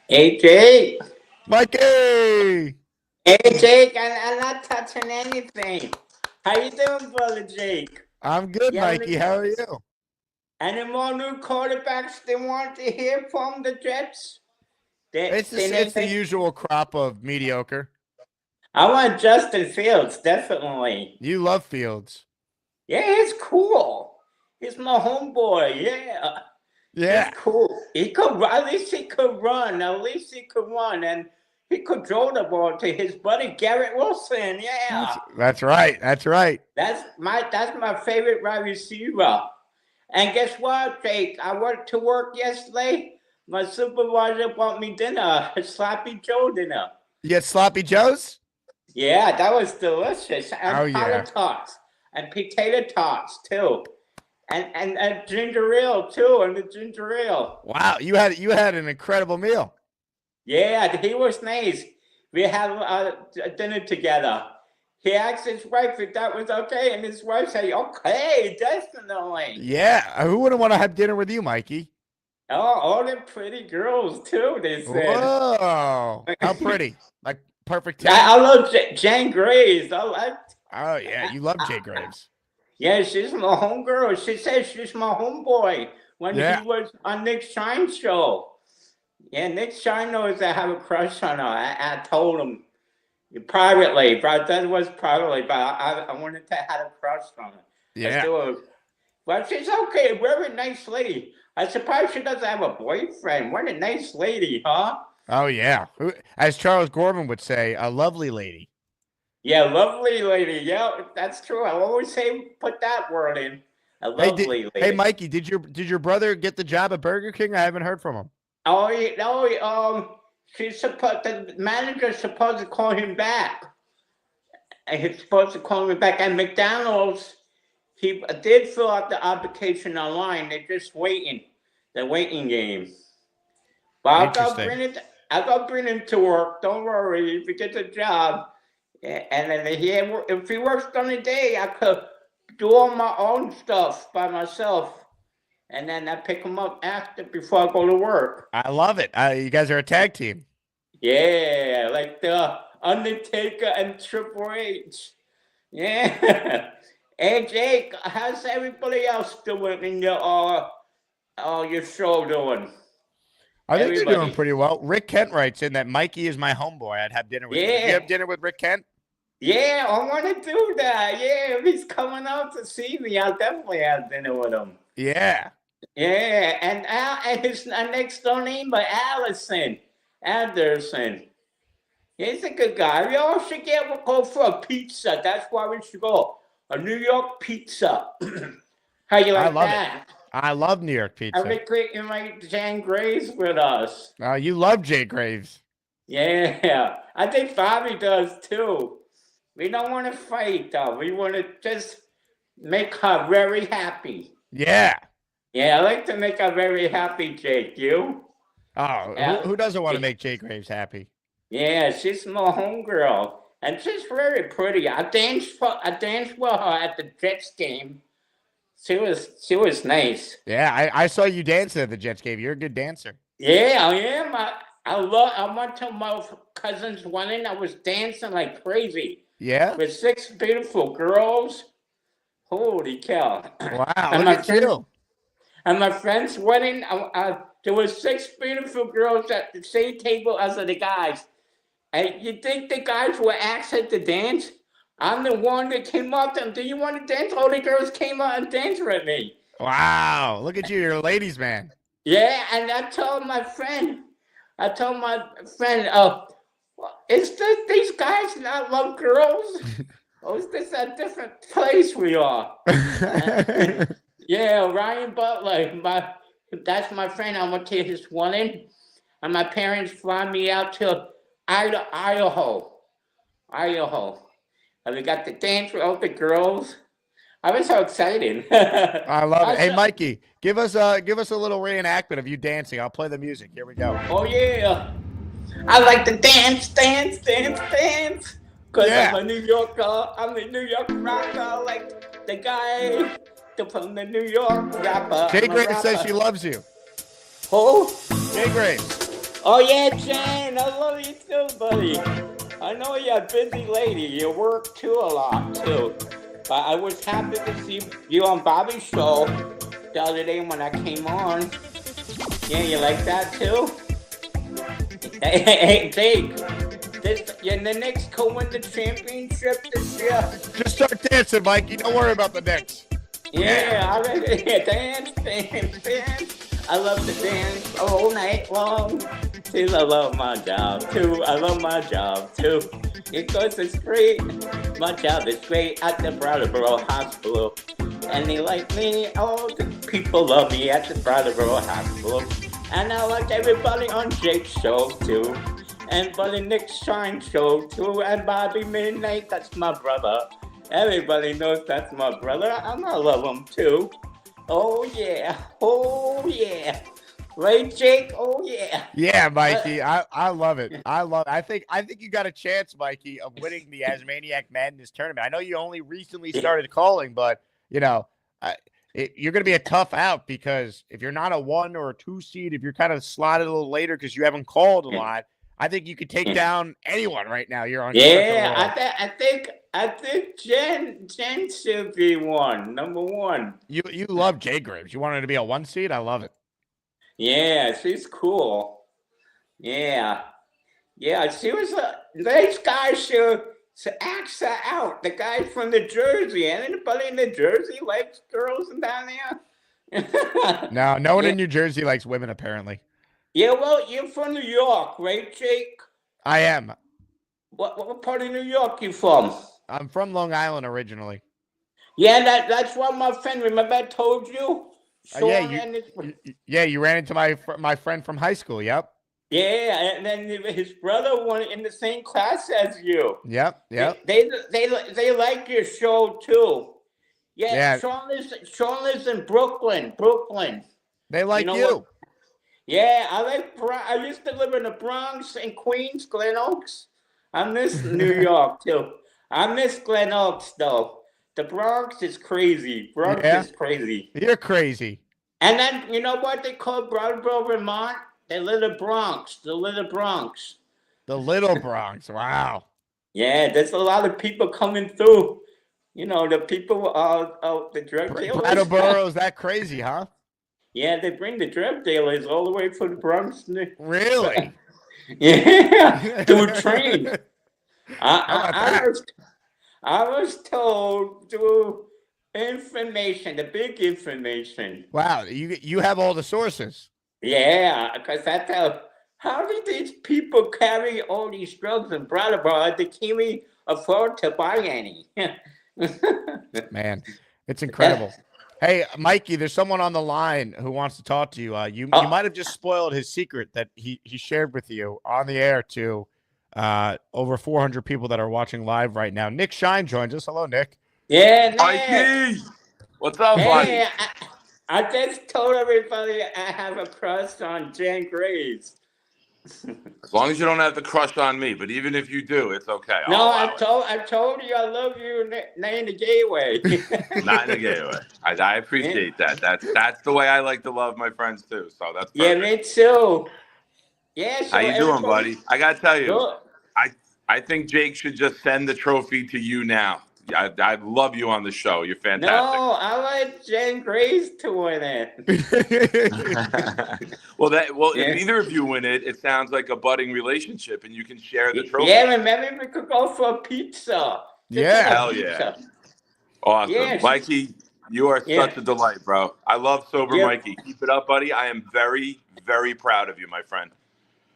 Hey, Jake. Mikey. Hey, Jake. I'm not touching anything. How you doing, brother Jake? I'm good, Mikey. How are you? Any more new quarterbacks they want to hear from the Jets? It's the usual crop of mediocre. I want Justin Fields, definitely. You love Fields. Yeah, he's cool. He's my homeboy. Yeah. Yeah. He's cool. He could. At least he could run. At least he could run, and he could throw the ball to his buddy Garrett Wilson. Yeah. That's right. That's right. That's my favorite wide receiver. And guess what, Jake? I went to work yesterday. My supervisor bought me dinner, sloppy Joe dinner. You get sloppy joes? Yeah, that was delicious. And yeah. tots and potato tots too. And ginger ale too, and the ginger ale. Wow, you had an incredible meal. Yeah, he was nice. We had a dinner together. He asked his wife if that was okay, and his wife said, "Okay, definitely." Yeah, who wouldn't want to have dinner with you, Mikey? Oh, all the pretty girls too. They said. Whoa, how pretty! Like perfect. 10. I love Jane Graves. Oh yeah, you love Jay Graves. Yeah, she's my homegirl. She said she's my homeboy when he was on Nick Shine's show. Yeah, Nick Shine knows I have a crush on her. I told him privately, but that was privately, but I wanted to have a crush on her. Yeah. But she's okay. Very nice lady. I'm surprised she doesn't have a boyfriend. What a nice lady, huh? Oh yeah, as Charles Gorman would say, a lovely lady. Yeah, lovely lady. Yeah, that's true. I always say put that word in. A lovely lady. Hey, Mikey, did your brother get the job at Burger King? I haven't heard from him. Oh, no. The manager's supposed to call him back. And he's supposed to call him back. And McDonald's, he did fill out the application online. They're just waiting. The waiting game. But I'll go bring him to work. Don't worry. If he gets a job. And then if he works on a day, I could do all my own stuff by myself. And then I pick him up before I go to work. I love it. You guys are a tag team. Yeah, like the Undertaker and Triple H. Yeah. Hey, Jake, how's everybody else doing in your show doing? I think they're doing pretty well. Rick Kent writes in that Mikey is my homeboy. I'd have dinner with him. You have dinner with Rick Kent? Yeah, I want to do that. Yeah, if he's coming out to see me, I'll definitely have dinner with him. Yeah. Yeah, and his next door name by Anderson. He's a good guy. We all should go for a pizza. That's why we should go. A New York pizza. How you like that? I love New York pizza. I think you like Jane Graves with us. Oh, you love Jay Graves. Yeah, I think Bobby does too. We don't want to fight though. We want to just make her very happy. Yeah. Yeah, I like to make her very happy, Jake. You? Oh, who doesn't want to make Jay Graves happy? Yeah, she's my homegirl. And she's very pretty. I danced with her at the Jets game. She was nice. Yeah, I saw you dancing at the Jets game. You're a good dancer. Yeah, I am. I went to my cousin's wedding. I was dancing like crazy. Yeah? With 6 beautiful girls. Holy cow. Wow, look at you. At my friend's wedding, there were 6 beautiful girls at the same table as the guys. And you think the guys were asked to dance? I'm the one that came up to them. Do you want to dance? All the girls came out and danced with me. Wow, look at you. You're a ladies' man. Yeah, and I told my friend, is this these guys not love girls? Or is this a different place we are? Yeah, Ryan Butler, That's my friend. I went to his wedding, and my parents fly me out to Idaho. And we got to dance with all the girls. I was so excited. I love it. Hey, Mikey, give us a little reenactment of you dancing. I'll play the music. Here we go. Oh yeah, I like to dance. Cause I'm a New Yorker. I'm a New York rocker, like the guy from the New York rapper. Jay Graves says she loves you. Who? Jay Graves. Oh yeah, Jane, I love you too, buddy. I know you're a busy lady. You work too a lot too. But I was happy to see you on Bobby's show the other day when I came on. Yeah, you like that too? Hey, Jake, the Knicks could win the championship this year. Just start dancing, Mikey. Don't worry about the Knicks. Yeah, I like dance. I love to dance all night long. See, I love my job too. Because it's great. My job is great at the Brattleboro Hospital. And they like me. All the people love me at the Brattleboro Hospital. And I like everybody on Jake's show too. And Buddy Nick's Shine show too. And Bobby Midnight, that's my brother. Everybody knows that's my brother. I love him too. Oh yeah. Right, Jake? Oh yeah. Yeah, Mikey. I love it. I think you got a chance, Mikey, of winning the Asmaniac Madness tournament. I know you only recently started calling, but you're going to be a tough out because if you're not a 1 or a 2 seed, if you're kind of slotted a little later because you haven't called a lot, I think you could take down anyone right now. You're on. Yeah, I think Jen should be number 1. You love Jay Graves. You want her to be a 1 seed? I love it. Yeah, she's cool. Yeah, she was a nice guy. To ask her out. The guy from New Jersey. Anybody in New Jersey likes girls down there? No one in New Jersey likes women, apparently. Yeah, well, you're from New York, right, Jake? I am. What part of New York you from? I'm from Long Island originally. Yeah, that's what my friend. Remember I told you? You ran into my friend from high school. Yep. Yeah, and then his brother went in the same class as you. Yep. They like your show too. Yeah. Sean lives in Brooklyn. They like you. Yeah, I used to live in the Bronx and Queens, Glen Oaks. I miss New York too. I miss Glen Oaks though. The Bronx is crazy. Is crazy. You're crazy. And then you know what they call Brattleboro, Vermont? The Little Bronx. The Little Bronx. Wow. Yeah, there's a lot of people coming through. The people, the drug dealers. Brattleboro is that crazy, huh? Yeah, they bring the drug dealers all the way from the Bronx. Really? Yeah, through train. I was told through information, the big information. Wow, you have all the sources. Yeah, because how did these people carry all these drugs in Brattleboro? They can't even afford to buy any. Man, it's incredible. Hey, Mikey, there's someone on the line who wants to talk to you. You might have just spoiled his secret that he shared with you on the air to over 400 people that are watching live right now. Nick Shine joins us. Hello, Nick. Yeah, Nick. Mikey, what's up, buddy? I just told everybody I have a crush on Jen Graves. As long as you don't have the crush on me, but even if you do, it's okay. No, I told you I love you, not in a gay way. Not in a gay way. I appreciate that. That's the way I like to love my friends too. So that's perfect. Yeah, me too. Yeah. So how you doing, buddy? I gotta tell you, I think Jake should just send the trophy to you now. I love you on the show. You're fantastic. No, I like Jen Graves to win it. If either of you win it, it sounds like a budding relationship, and you can share the trophy. Yeah, maybe we could go for a pizza. Hell yeah. Awesome. Yeah, Mikey, you are such a delight, bro. I love Sober Mikey. Keep it up, buddy. I am very, very proud of you, my friend.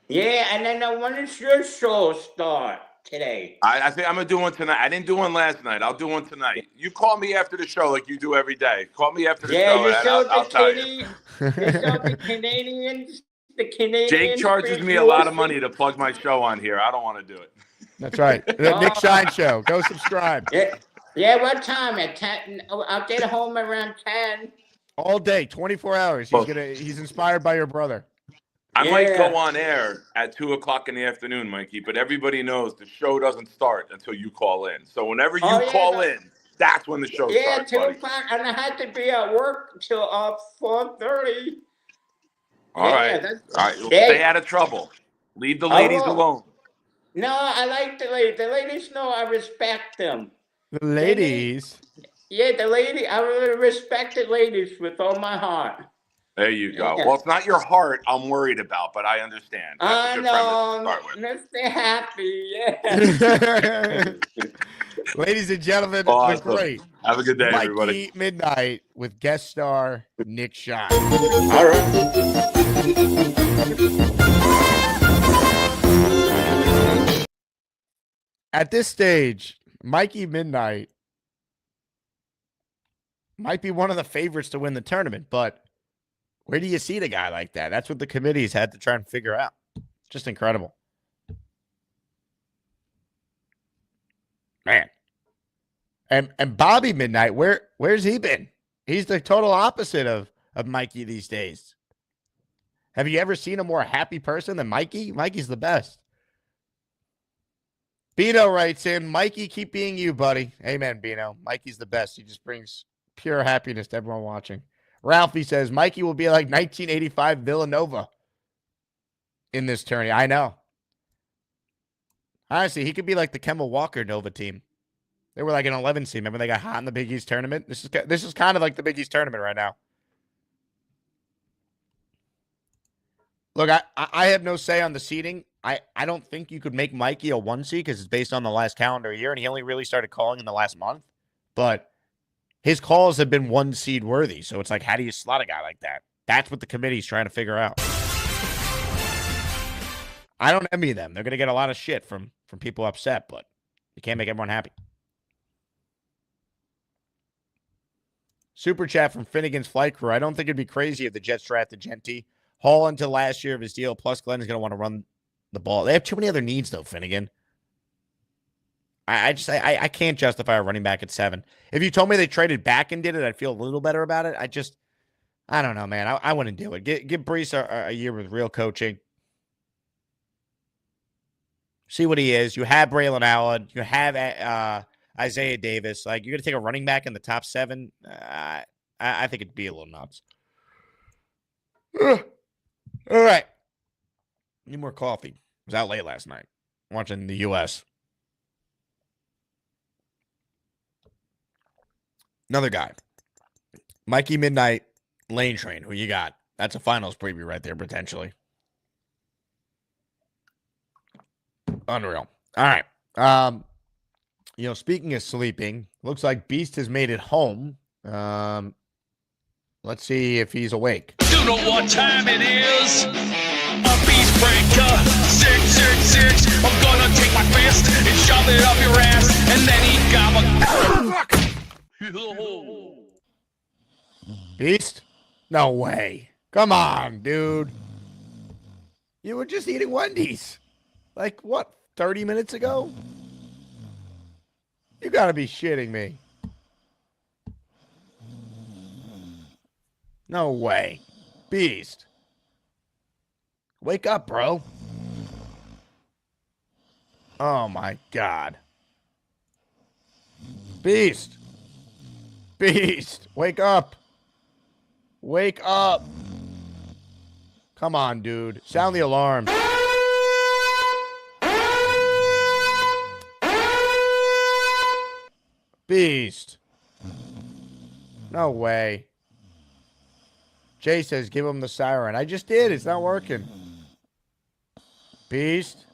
Yeah, and then when does your show start? today. I think I'm gonna do one tonight. I didn't do one last night. I'll do one tonight. You call me after the show like you do every day. Call me after the show, you and saw I'll tell you. you saw the Canadians. The Canadians. Jake charges me a lot of money to plug my show on here. I don't want to do it. That's right. The Nick Shine Show. Go subscribe. Yeah, what time? At 10? I'll get home around 10. All day, 24 hours. He's inspired by your brother. I might go on air at 2:00 in the afternoon, Mikey, but everybody knows the show doesn't start until you call in. So whenever you call in, that's when the show starts. 2 o'clock, and I had to be at work until 4:30. All right. Stay out of trouble. Leave the ladies alone. No, I like the ladies. The ladies know I respect them. The ladies? The lady. I really respect the ladies with all my heart. There you go. Well, it's not your heart I'm worried about, but I understand. That's a good premise to start with. Let's stay happy. Yeah. Ladies and gentlemen, awesome. the great Have a good day, Mikey everybody. Midnight with guest star Nick Shine. All right. At this stage, Mikey Midnight might be one of the favorites to win the tournament, but where do you see the guy like that? That's what the committee's had to try and figure out. Just incredible. Man. And Bobby Midnight, where's he been? He's the total opposite of Mikey these days. Have you ever seen a more happy person than Mikey? Mikey's the best. Bino writes in, Mikey, keep being you, buddy. Amen, Bino. Mikey's the best. He just brings pure happiness to everyone watching. Ralphie says, Mikey will be like 1985 Villanova in this tourney. I know. Honestly, he could be like the Kemba Walker Nova team. They were like an 11 seed. Remember they got hot in the Big East tournament? This is kind of like the Big East tournament right now. Look, I have no say on the seeding. I don't think you could make Mikey a 1 seed because it's based on the last calendar year, and he only really started calling in the last month. But his calls have been 1 seed worthy. So it's like, how do you slot a guy like that? That's what the committee's trying to figure out. I don't envy them. They're going to get a lot of shit from people upset, but you can't make everyone happy. Super chat from Finnegan's Flight Crew. I don't think it'd be crazy if the Jets drafted Genty. Hall until last year of his deal, plus Glenn is going to want to run the ball. They have too many other needs, though, Finnegan. I can't justify a running back at 7. If you told me they traded back and did it, I'd feel a little better about it. I don't know, man. I wouldn't do it. Give Brees a year with real coaching. See what he is. You have Braylon Allen. You have Isaiah Davis. Like, you're going to take a running back in the top 7? I think it'd be a little nuts. All right. Need more coffee. I was out late last night watching the U.S. Another guy. Mikey Midnight, Lane Train. Who you got? That's a finals preview right there, potentially. Unreal. All right. Speaking of sleeping, looks like Beast has made it home. Let's see if he's awake. You know what time it is? A beast breaker, 666. I'm gonna take my fist and shove it up your ass, and then he gobble. Beast? No way. Come on, dude. You were just eating Wendy's. Like, what, 30 minutes ago? You gotta be shitting me. No way. Beast. Wake up, bro. Oh, my God. Beast. Beast. Wake up. Wake up. Come on, dude. Sound the alarm. Beast. No way. Jay says, give him the siren. I just did. It's not working. Beast.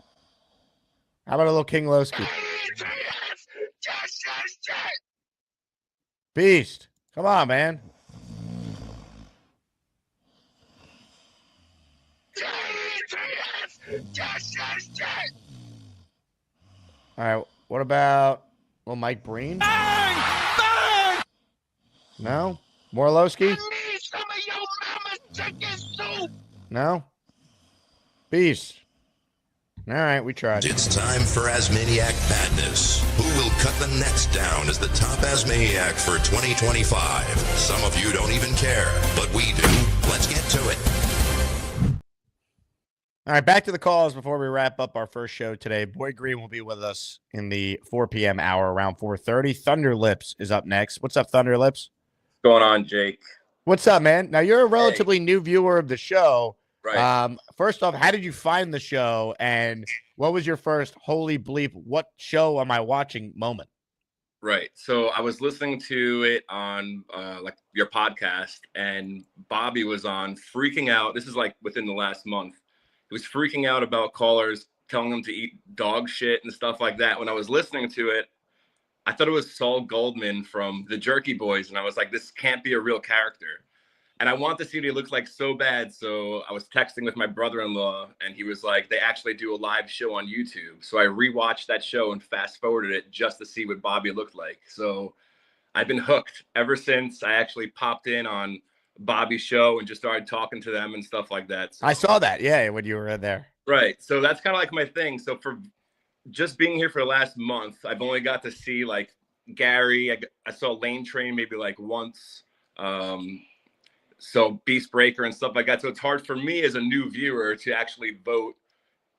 How about a little King Lowski? Beast. Come on, man. All right. What about Mike Breen? Bang! Bang! No. Morlowski? Need some of your mama's chicken soup. No. Beast. All right, we tried. It's time for Asmaniac Madness. Who will cut the nets down as the top Asmaniac for 2025? Some of you don't even care, but we do. Let's get to it. All right, back to the calls before we wrap up our first show today. Boy Green will be with us in the 4 p.m. hour around 4:30. Thunder Lips is up next. What's up, Thunder Lips? What's going on, Jake? What's up, man? Now, you're a relatively new viewer of the show. Right. First off, how did you find the show, and what was your first holy bleep, what show am I watching moment? Right. So I was listening to it on like your podcast, and Bobby was on freaking out. This is like within the last month. He was freaking out about callers telling him to eat dog shit and stuff like that. When I was listening to it, I thought it was Saul Goldman from the Jerky Boys, and I was like, this can't be a real character. And I want to see what he looks like so bad. So I was texting with my brother-in-law, and he was like, they actually do a live show on YouTube. So I rewatched that show and fast-forwarded it just to see what Bobby looked like. So I've been hooked ever since I actually popped in on Bobby's show and just started talking to them and stuff like that. So, I saw that, yeah, when you were in there. right. So that's kind of like my thing. So for just being here for the last month, I've only got to see like Gary. I saw Lane Train maybe like once. So Beast Breaker and stuff like that. So it's hard for me as a new viewer to actually vote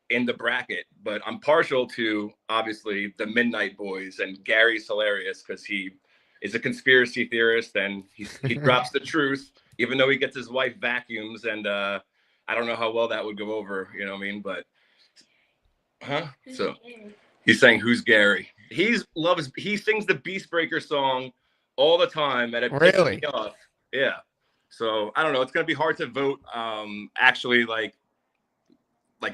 in the bracket, but I'm partial to obviously the Midnight Boys, and Gary's hilarious because he is a conspiracy theorist and he drops the truth, even though he gets his wife vacuums. And I don't know how well that would go over, you know what I mean? But so he's saying, who's Gary? He sings the Beast Breaker song all the time, and it pisses me off. Yeah. So I don't know. It's gonna be hard to vote. Actually, like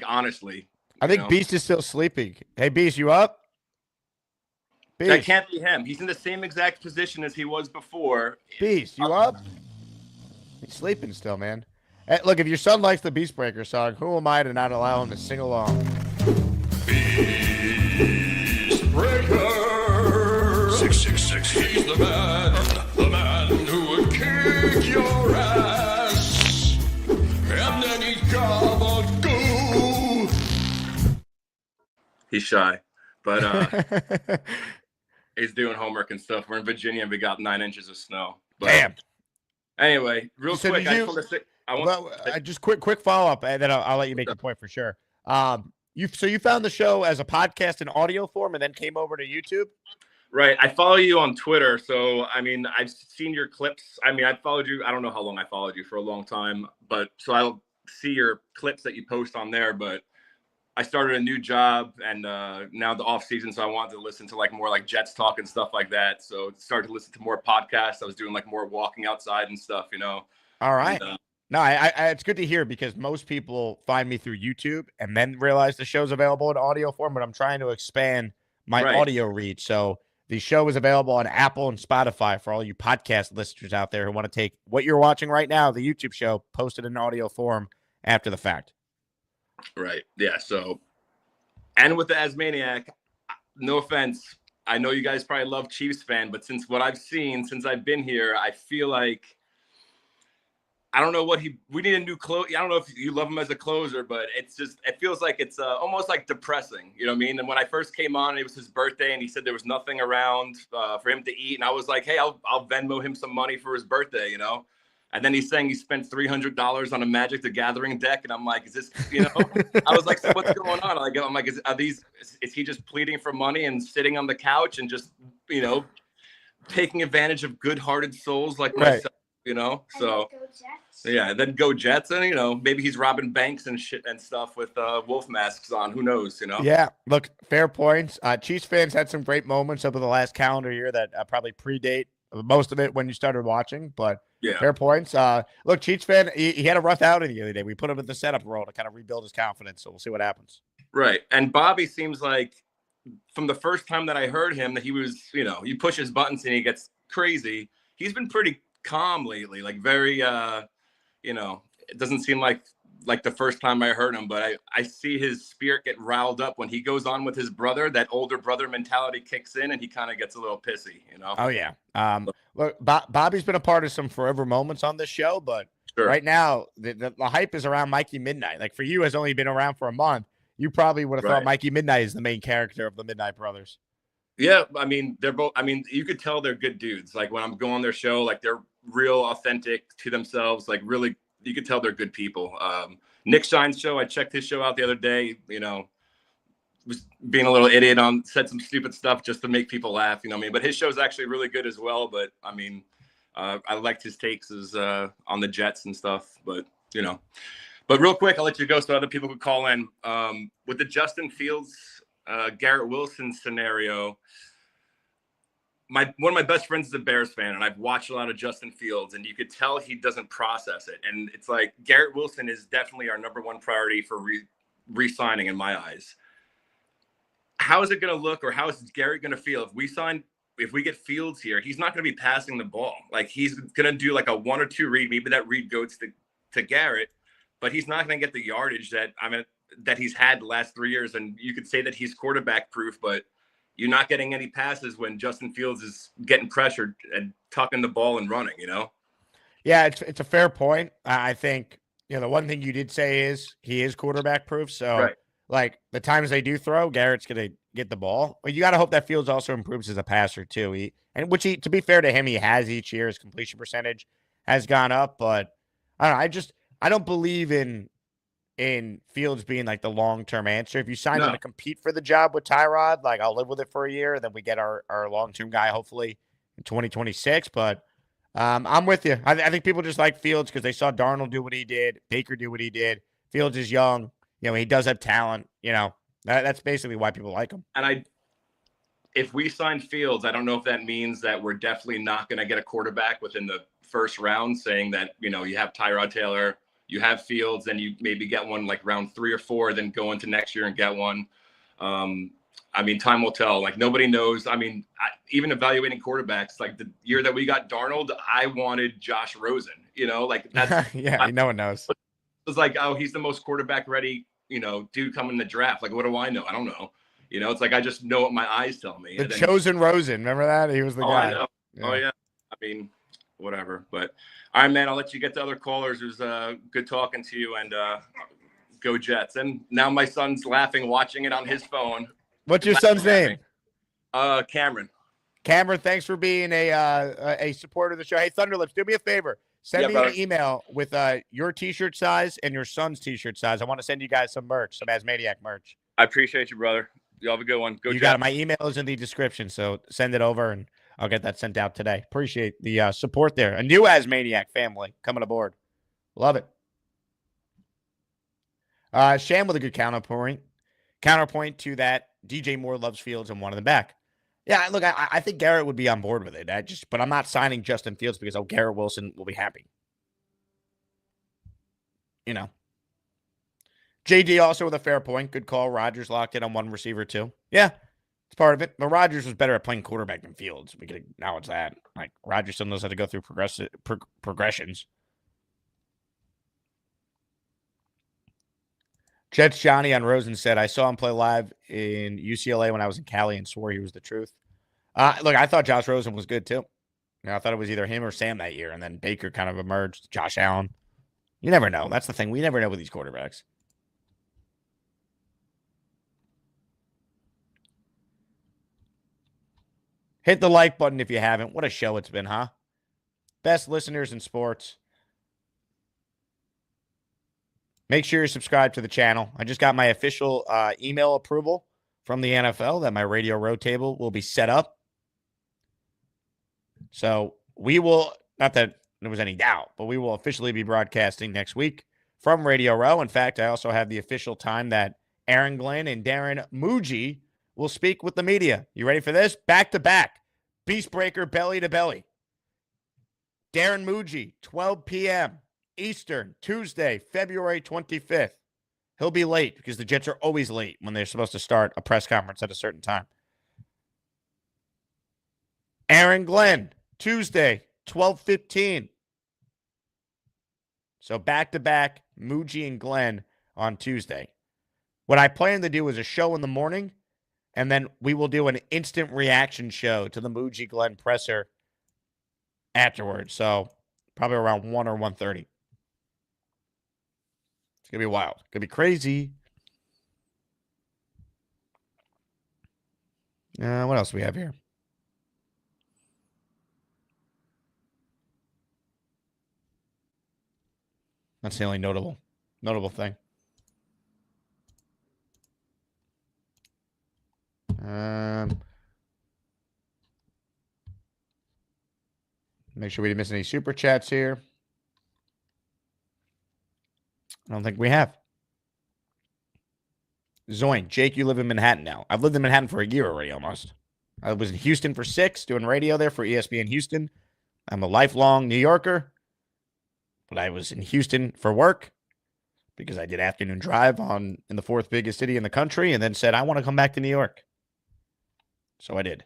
honestly, I think Beast is still sleeping. Hey, Beast, you up? Beast. That can't be him. He's in the same exact position as he was before. Beast, you up? He's sleeping still, man. Hey, look, if your son likes the Beast Breaker song, who am I to not allow him to sing along? Beast Breaker 666. He's the man who would kick your ass, and then he's gabagoo. He's shy, but he's doing homework and stuff. We're in Virginia and we got 9 inches of snow. But damn. Anyway, real So quick, did you- I just want to say, just quick follow up, and then I'll let you make the point for sure. You found the show as a podcast in audio form, and then came over to YouTube. right. I follow you on Twitter, so I mean, I've seen your clips. I mean, I followed you. I don't know how long I followed you, for a long time, but so I'll see your clips that you post on there. But I started a new job, and now the off season, so I wanted to listen to like more like Jets talk and stuff like that. So started to listen to more podcasts. I was doing like more walking outside and stuff, you know. All right. And, No, I it's good to hear, because most people find me through YouTube and then realize the show's available in audio form, but I'm trying to expand my Right. audio reach. So the show is available on Apple and Spotify for all you podcast listeners out there who want to take what you're watching right now, the YouTube show, post it in audio form after the fact. Right. Yeah. So, and with the Asmaniac, no offense, I know you guys probably love Chiefs fan, but since what I've seen since I've been here, I feel like I don't know what we need a new close. I don't know if you love him as a closer, but it feels like it's almost like depressing. You know what I mean? And when I first came on, it was his birthday, and he said there was nothing around for him to eat, and I was like, hey, I'll Venmo him some money for his birthday, you know. And then he's saying he spent $300 on a Magic the Gathering deck, and I'm like, is this, you know? I was like, so what's going on? I'm like, is he just pleading for money and sitting on the couch and just, you know, taking advantage of good-hearted souls like myself, you know? So yeah, then go Jets, and you know, maybe he's robbing banks and shit and stuff with wolf masks on. Who knows? You know? Yeah, look, fair points. Chiefs fans had some great moments over the last calendar year that probably predate most of it when you started watching, but yeah, fair points. Look, Chiefs fan, he had a rough outing the other day. We put him in the setup role to kind of rebuild his confidence, so we'll see what happens. Right, and Bobby seems like from the first time that I heard him that he was, you know, you push his buttons and he gets crazy. He's been pretty calm lately, like very, you know, it doesn't seem like like the first time I heard him, but I see his spirit get riled up when he goes on with his brother. That older brother mentality kicks in, and he kind of gets a little pissy, you know. Oh yeah. Look, Bobby's been a part of some forever moments on this show, but Sure. right now the hype is around Mikey Midnight. Like for you, has only been around for a month. You probably would have thought Right. Mikey Midnight is the main character of the Midnight Brothers. Yeah, I mean, they're both. I mean, you could tell they're good dudes. Like when I'm going on their show, like they're real authentic to themselves. Like really, you could tell they're good people. Nick Shine's show, I checked his show out the other day. You know, was being a little idiot said some stupid stuff just to make people laugh. You know what I mean? But his show's actually really good as well. But I mean, I liked his takes on the Jets and stuff. But you know, but real quick, I'll let you go so other people could call in. With the Justin Fields, Garrett Wilson scenario. One of my best friends is a Bears fan, and I've watched a lot of Justin Fields, and you could tell he doesn't process it. And it's like Garrett Wilson is definitely our number one priority for re-signing in my eyes. How is it going to look, or how is Garrett going to feel if we get Fields here? He's not going to be passing the ball. Like he's going to do like a 1 or 2 read. Maybe that read goes to Garrett, but he's not going to get the yardage that he's had the last 3 years. And you could say that he's quarterback proof, but you're not getting any passes when Justin Fields is getting pressured and tucking the ball and running, you know? Yeah, it's a fair point. I think, you know, the one thing you did say is he is quarterback proof. So, Right. like, the times they do throw, Garrett's going to get the ball. But you got to hope that Fields also improves as a passer, too. To be fair to him, he has each year. His completion percentage has gone up. But, I don't know, I don't believe in Fields being like the long-term answer. If you sign him to compete for the job with Tyrod, like I'll live with it for a year, and then we get our long-term guy hopefully in 2026. But I'm with you. I think people just like Fields because they saw Darnold do what he did, Baker do what he did. Fields is young. You know, he does have talent. You know, that's basically why people like him. And if we sign Fields, I don't know if that means that we're definitely not going to get a quarterback within the first round, saying that, you know, you have Tyrod Taylor, you have Fields, and you maybe get one like round 3 or 4, then go into next year and get one. I mean, time will tell. Like nobody knows. I mean, even evaluating quarterbacks, like the year that we got Darnold, I wanted Josh Rosen. You know, like that's yeah, no one knows. It was like, oh, he's the most quarterback ready, you know, dude coming in the draft. Like, what do I know? I don't know. You know, it's like I just know what my eyes tell me. The chosen Rosen, remember that? He was the guy. I know. Yeah. Oh yeah. I mean, whatever. But all right, man, I'll let you get to other callers. It was good talking to you, and go Jets. And now my son's laughing, watching it on his phone. What's your son's name? Cameron. Cameron, thanks for being a supporter of the show. Hey, Thunderlips, do me a favor. Send me an email with your T-shirt size and your son's T-shirt size. I want to send you guys some merch, some Asmaniac merch. I appreciate you, brother. You have a good one. Go you Jets. got it. My email is in the description, so send it over, and I'll get that sent out today. Appreciate the support there. A new Asmaniac family coming aboard. Love it. Sham with a good counterpoint. Counterpoint to that, DJ Moore loves Fields and wanted them back. Yeah, look, I think Garrett would be on board with it. But I'm not signing Justin Fields because Garrett Wilson will be happy. You know. JD also with a fair point. Good call. Rodgers locked in on one receiver too. Yeah, it's part of it. But Rodgers was better at playing quarterback than Fields. We could acknowledge that. Like Rodgers still knows how to go through progressions. Jets Johnny on Rosen said, I saw him play live in UCLA when I was in Cali and swore he was the truth. Look, I thought Josh Rosen was good too. You know, I thought it was either him or Sam that year, and then Baker kind of emerged. Josh Allen. You never know. That's the thing. We never know with these quarterbacks. Hit the like button if you haven't. What a show it's been, huh? Best listeners in sports. Make sure you're subscribed to the channel. I just got my official email approval from the NFL that my Radio Row table will be set up. So we will, not that there was any doubt, but we will officially be broadcasting next week from Radio Row. In fact, I also have the official time that Aaron Glenn and Darren Muji will speak with the media. You ready for this? Back to back. Beast Breaker, belly to belly. Darren Muji, 12 p.m. Eastern, Tuesday, February 25th. He'll be late because the Jets are always late when they're supposed to start a press conference at a certain time. Aaron Glenn, Tuesday, 12:15. So back-to-back Muji and Glenn on Tuesday. What I plan to do is a show in the morning, and then we will do an instant reaction show to the Muji Glenn presser afterwards. So probably around 1 or 1:30. It's going to be wild. It's going to be crazy. What else do we have here? That's the only notable thing. Make sure we didn't miss any super chats here. I don't think we have. Zoin, Jake, you live in Manhattan now. I've lived in Manhattan for a year already, almost. I was in Houston for 6, doing radio there for ESPN Houston. I'm a lifelong New Yorker, but I was in Houston for work because I did afternoon drive in the 4th biggest city in the country, and then said, I want to come back to New York. So I did.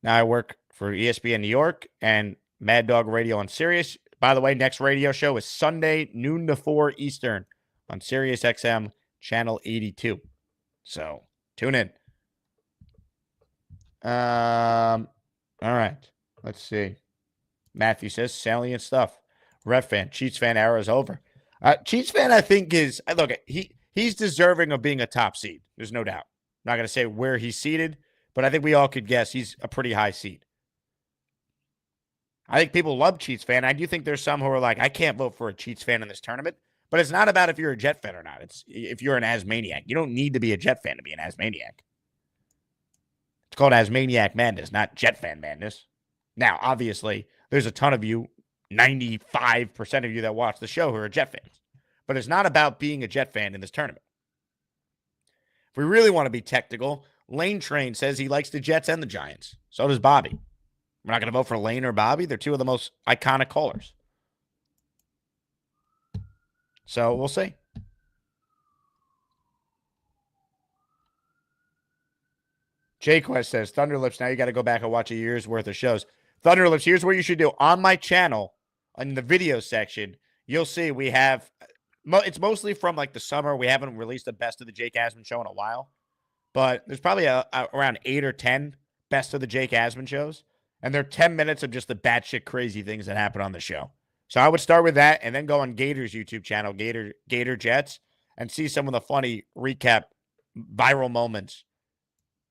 Now I work for ESPN New York and Mad Dog Radio on Sirius. By the way, next radio show is Sunday, noon to 4 Eastern on Sirius XM, channel 82. So tune in. All right. Let's see. Matthew says salient stuff. Ref fan, Chiefs fan era is over. Chiefs fan, I think, is look. He's deserving of being a top seed. There's no doubt. I'm not going to say where he's seated, but I think we all could guess he's a pretty high seed. I think people love Chiefs fan. I do think there's some who are like, I can't vote for a Chiefs fan in this tournament. But it's not about if you're a Jet fan or not. It's if you're an Asmaniac. You don't need to be a Jet fan to be an Asmaniac. It's called Asmaniac Madness, not Jet fan madness. Now, obviously, there's a ton of you, 95% of you that watch the show who are Jet fans. But it's not about being a Jet fan in this tournament. If we really want to be technical, Lane Train says he likes the Jets and the Giants. So does Bobby. We're not going to vote for Lane or Bobby. They're two of the most iconic callers. So we'll see. J-Quest says, Thunderlips, now you got to go back and watch a year's worth of shows. Thunderlips, here's what you should do. On my channel, in the video section, you'll see we have, it's mostly from like the summer. We haven't released the best of the Jake Asman show in a while. But there's probably around 8 or 10 best of the Jake Asman shows. And they're 10 minutes of just the batshit crazy things that happen on the show. So I would start with that and then go on Gator's YouTube channel, Gator Jets, and see some of the funny recap viral moments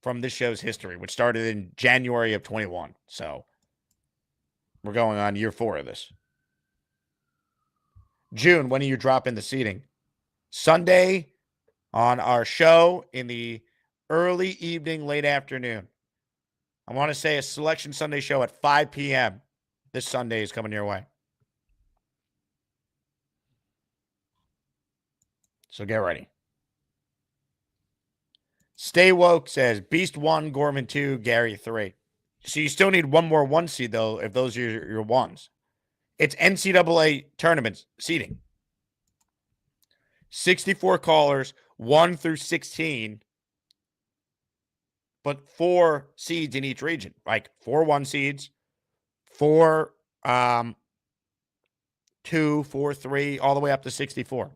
from this show's history, which started in January of 21. So we're going on year 4 of this. June, when are you dropping the seating? Sunday on our show in the early evening, late afternoon. I want to say a Selection Sunday show at 5 p.m. this Sunday is coming your way. So get ready. Stay Woke says Beast 1, Gorman 2, Gary 3. So you still need one more 1 seed, though, if those are your ones. It's NCAA tournament seeding. 64 callers, 1 through 16, but 4 seeds in each region. Like 4 1 seeds, 4 2, 4 3, all the way up to 64.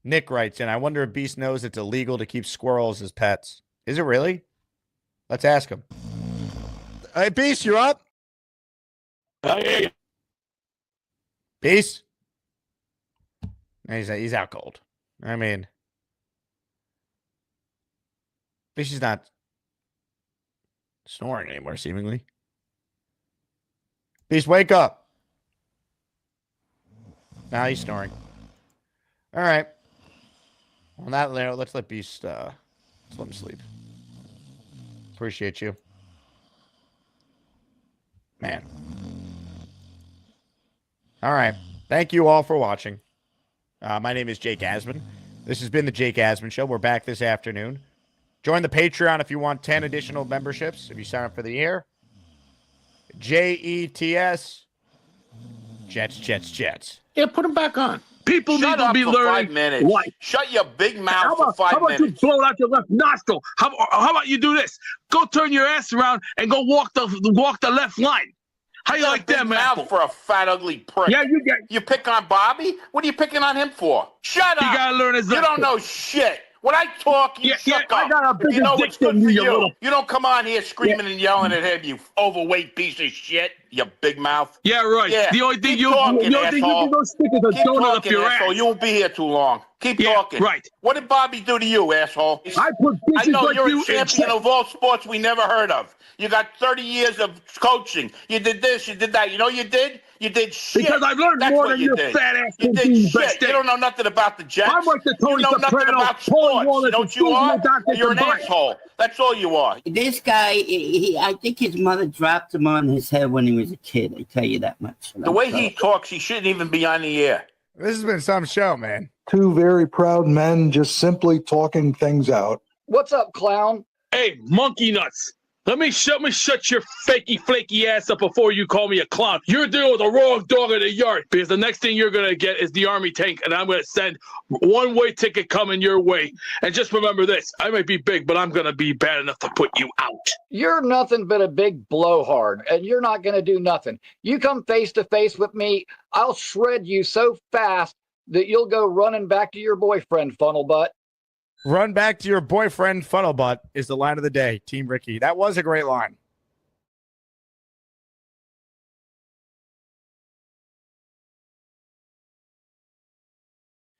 Nick writes in, I wonder if Beast knows it's illegal to keep squirrels as pets. Is it really? Let's ask him. Hey, Beast, you're up? Beast? He's out cold. I mean, Beast is not snoring anymore, seemingly. Beast, wake up. Now he's snoring. All right. On that note, let's let Beast, let's let him sleep. Appreciate you. Man. All right. Thank you all for watching. My name is Jake Asman. This has been the Jake Asman Show. We're back this afternoon. Join the Patreon if you want 10 additional memberships. If you sign up for the year. JETS. Jets. Yeah, put them back on. People Shut need to up be for learning 5 minutes. life. Shut your big mouth for 5 How about minutes. you blow it out your left nostril? How about you do this? Go turn your ass around and go walk the left line. How you like that, man? Mouth for a fat, ugly prick. Yeah, you pick on Bobby? What are you picking on him for? Shut up. You gotta learn his You don't know shit. When I talk, you suck up. I got a bigger You know dick what's good than for you, you. little- You don't come on here screaming and yelling at him, you overweight piece of shit, you big mouth. Yeah, right. Yeah. The only thing Keep you talking, can go stick is a Keep donut up talking, your asshole. ass. You won't be here too long. Keep talking. right. What did Bobby do to you, asshole? I put I bitches know like you're you a in champion check. of all sports we never heard of. You got 30 years of coaching. You did this, you did that. You know what you did? You did shit. Because I've learned That's more what than you your did. fat ass You can did do, shit. best You day. don't know nothing about the Jets. I'm like the You Tony know nothing Soprano, about Paul sports. Wallace, You know what you are? Dr. You're an Combined. asshole. That's all you are. This guy, I think his mother dropped him on his head when he was a kid. I tell you that much. The way he talks, he shouldn't even be on the air. This has been some show, man. Two very proud men just simply talking things out. What's up, clown? Hey, monkey nuts. Let me shut your fakey, flaky ass up before you call me a clown. You're dealing with the wrong dog in the yard because the next thing you're going to get is the army tank, and I'm going to send one-way ticket coming your way. And just remember this. I might be big, but I'm going to be bad enough to put you out. You're nothing but a big blowhard, and you're not going to do nothing. You come face to face with me, I'll shred you so fast that you'll go running back to your boyfriend, funnel butt. Run back to your boyfriend, funnel butt, is the line of the day. Team Ricky. That was a great line.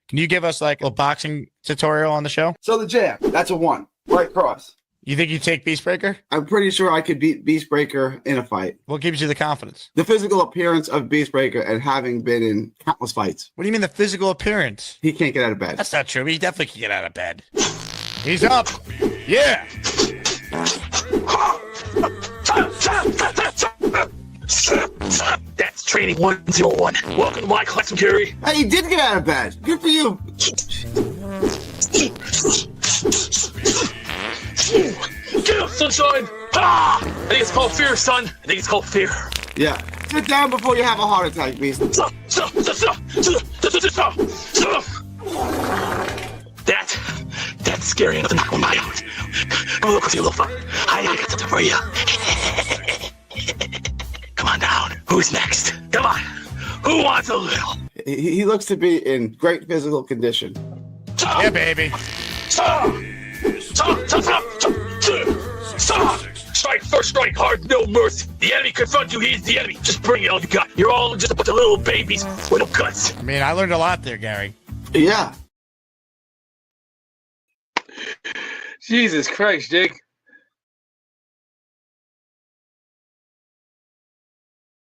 Can you give us like a boxing tutorial on the show? So the jab, that's a 1. Right cross. You think you take Beastbreaker? I'm pretty sure I could beat Beastbreaker in a fight. What gives you the confidence? The physical appearance of Beastbreaker and having been in countless fights. What do you mean the physical appearance? He can't get out of bed. That's not true. He definitely can get out of bed. He's up. Yeah. That's training 101. Welcome to my class, Gary. Hey, he did get out of bed. Good for you. Get up, sunshine! Ah! I think it's called fear, son. I think it's called fear. Yeah. Sit down before you have a heart attack, Beast. That's scary enough to knock one out. Come on, look, you little fuck. I got something for you. Come on down. Who's next? Come on. Who wants a little? He looks to be in great physical condition. Yeah, baby. Strike first, strike hard, no mercy. The enemy confronts you, he's the enemy. Just bring it all you got. You're all just a bunch of little babies with no guts. I mean, I learned a lot there, Gary. Yeah. Jesus Christ, Jake.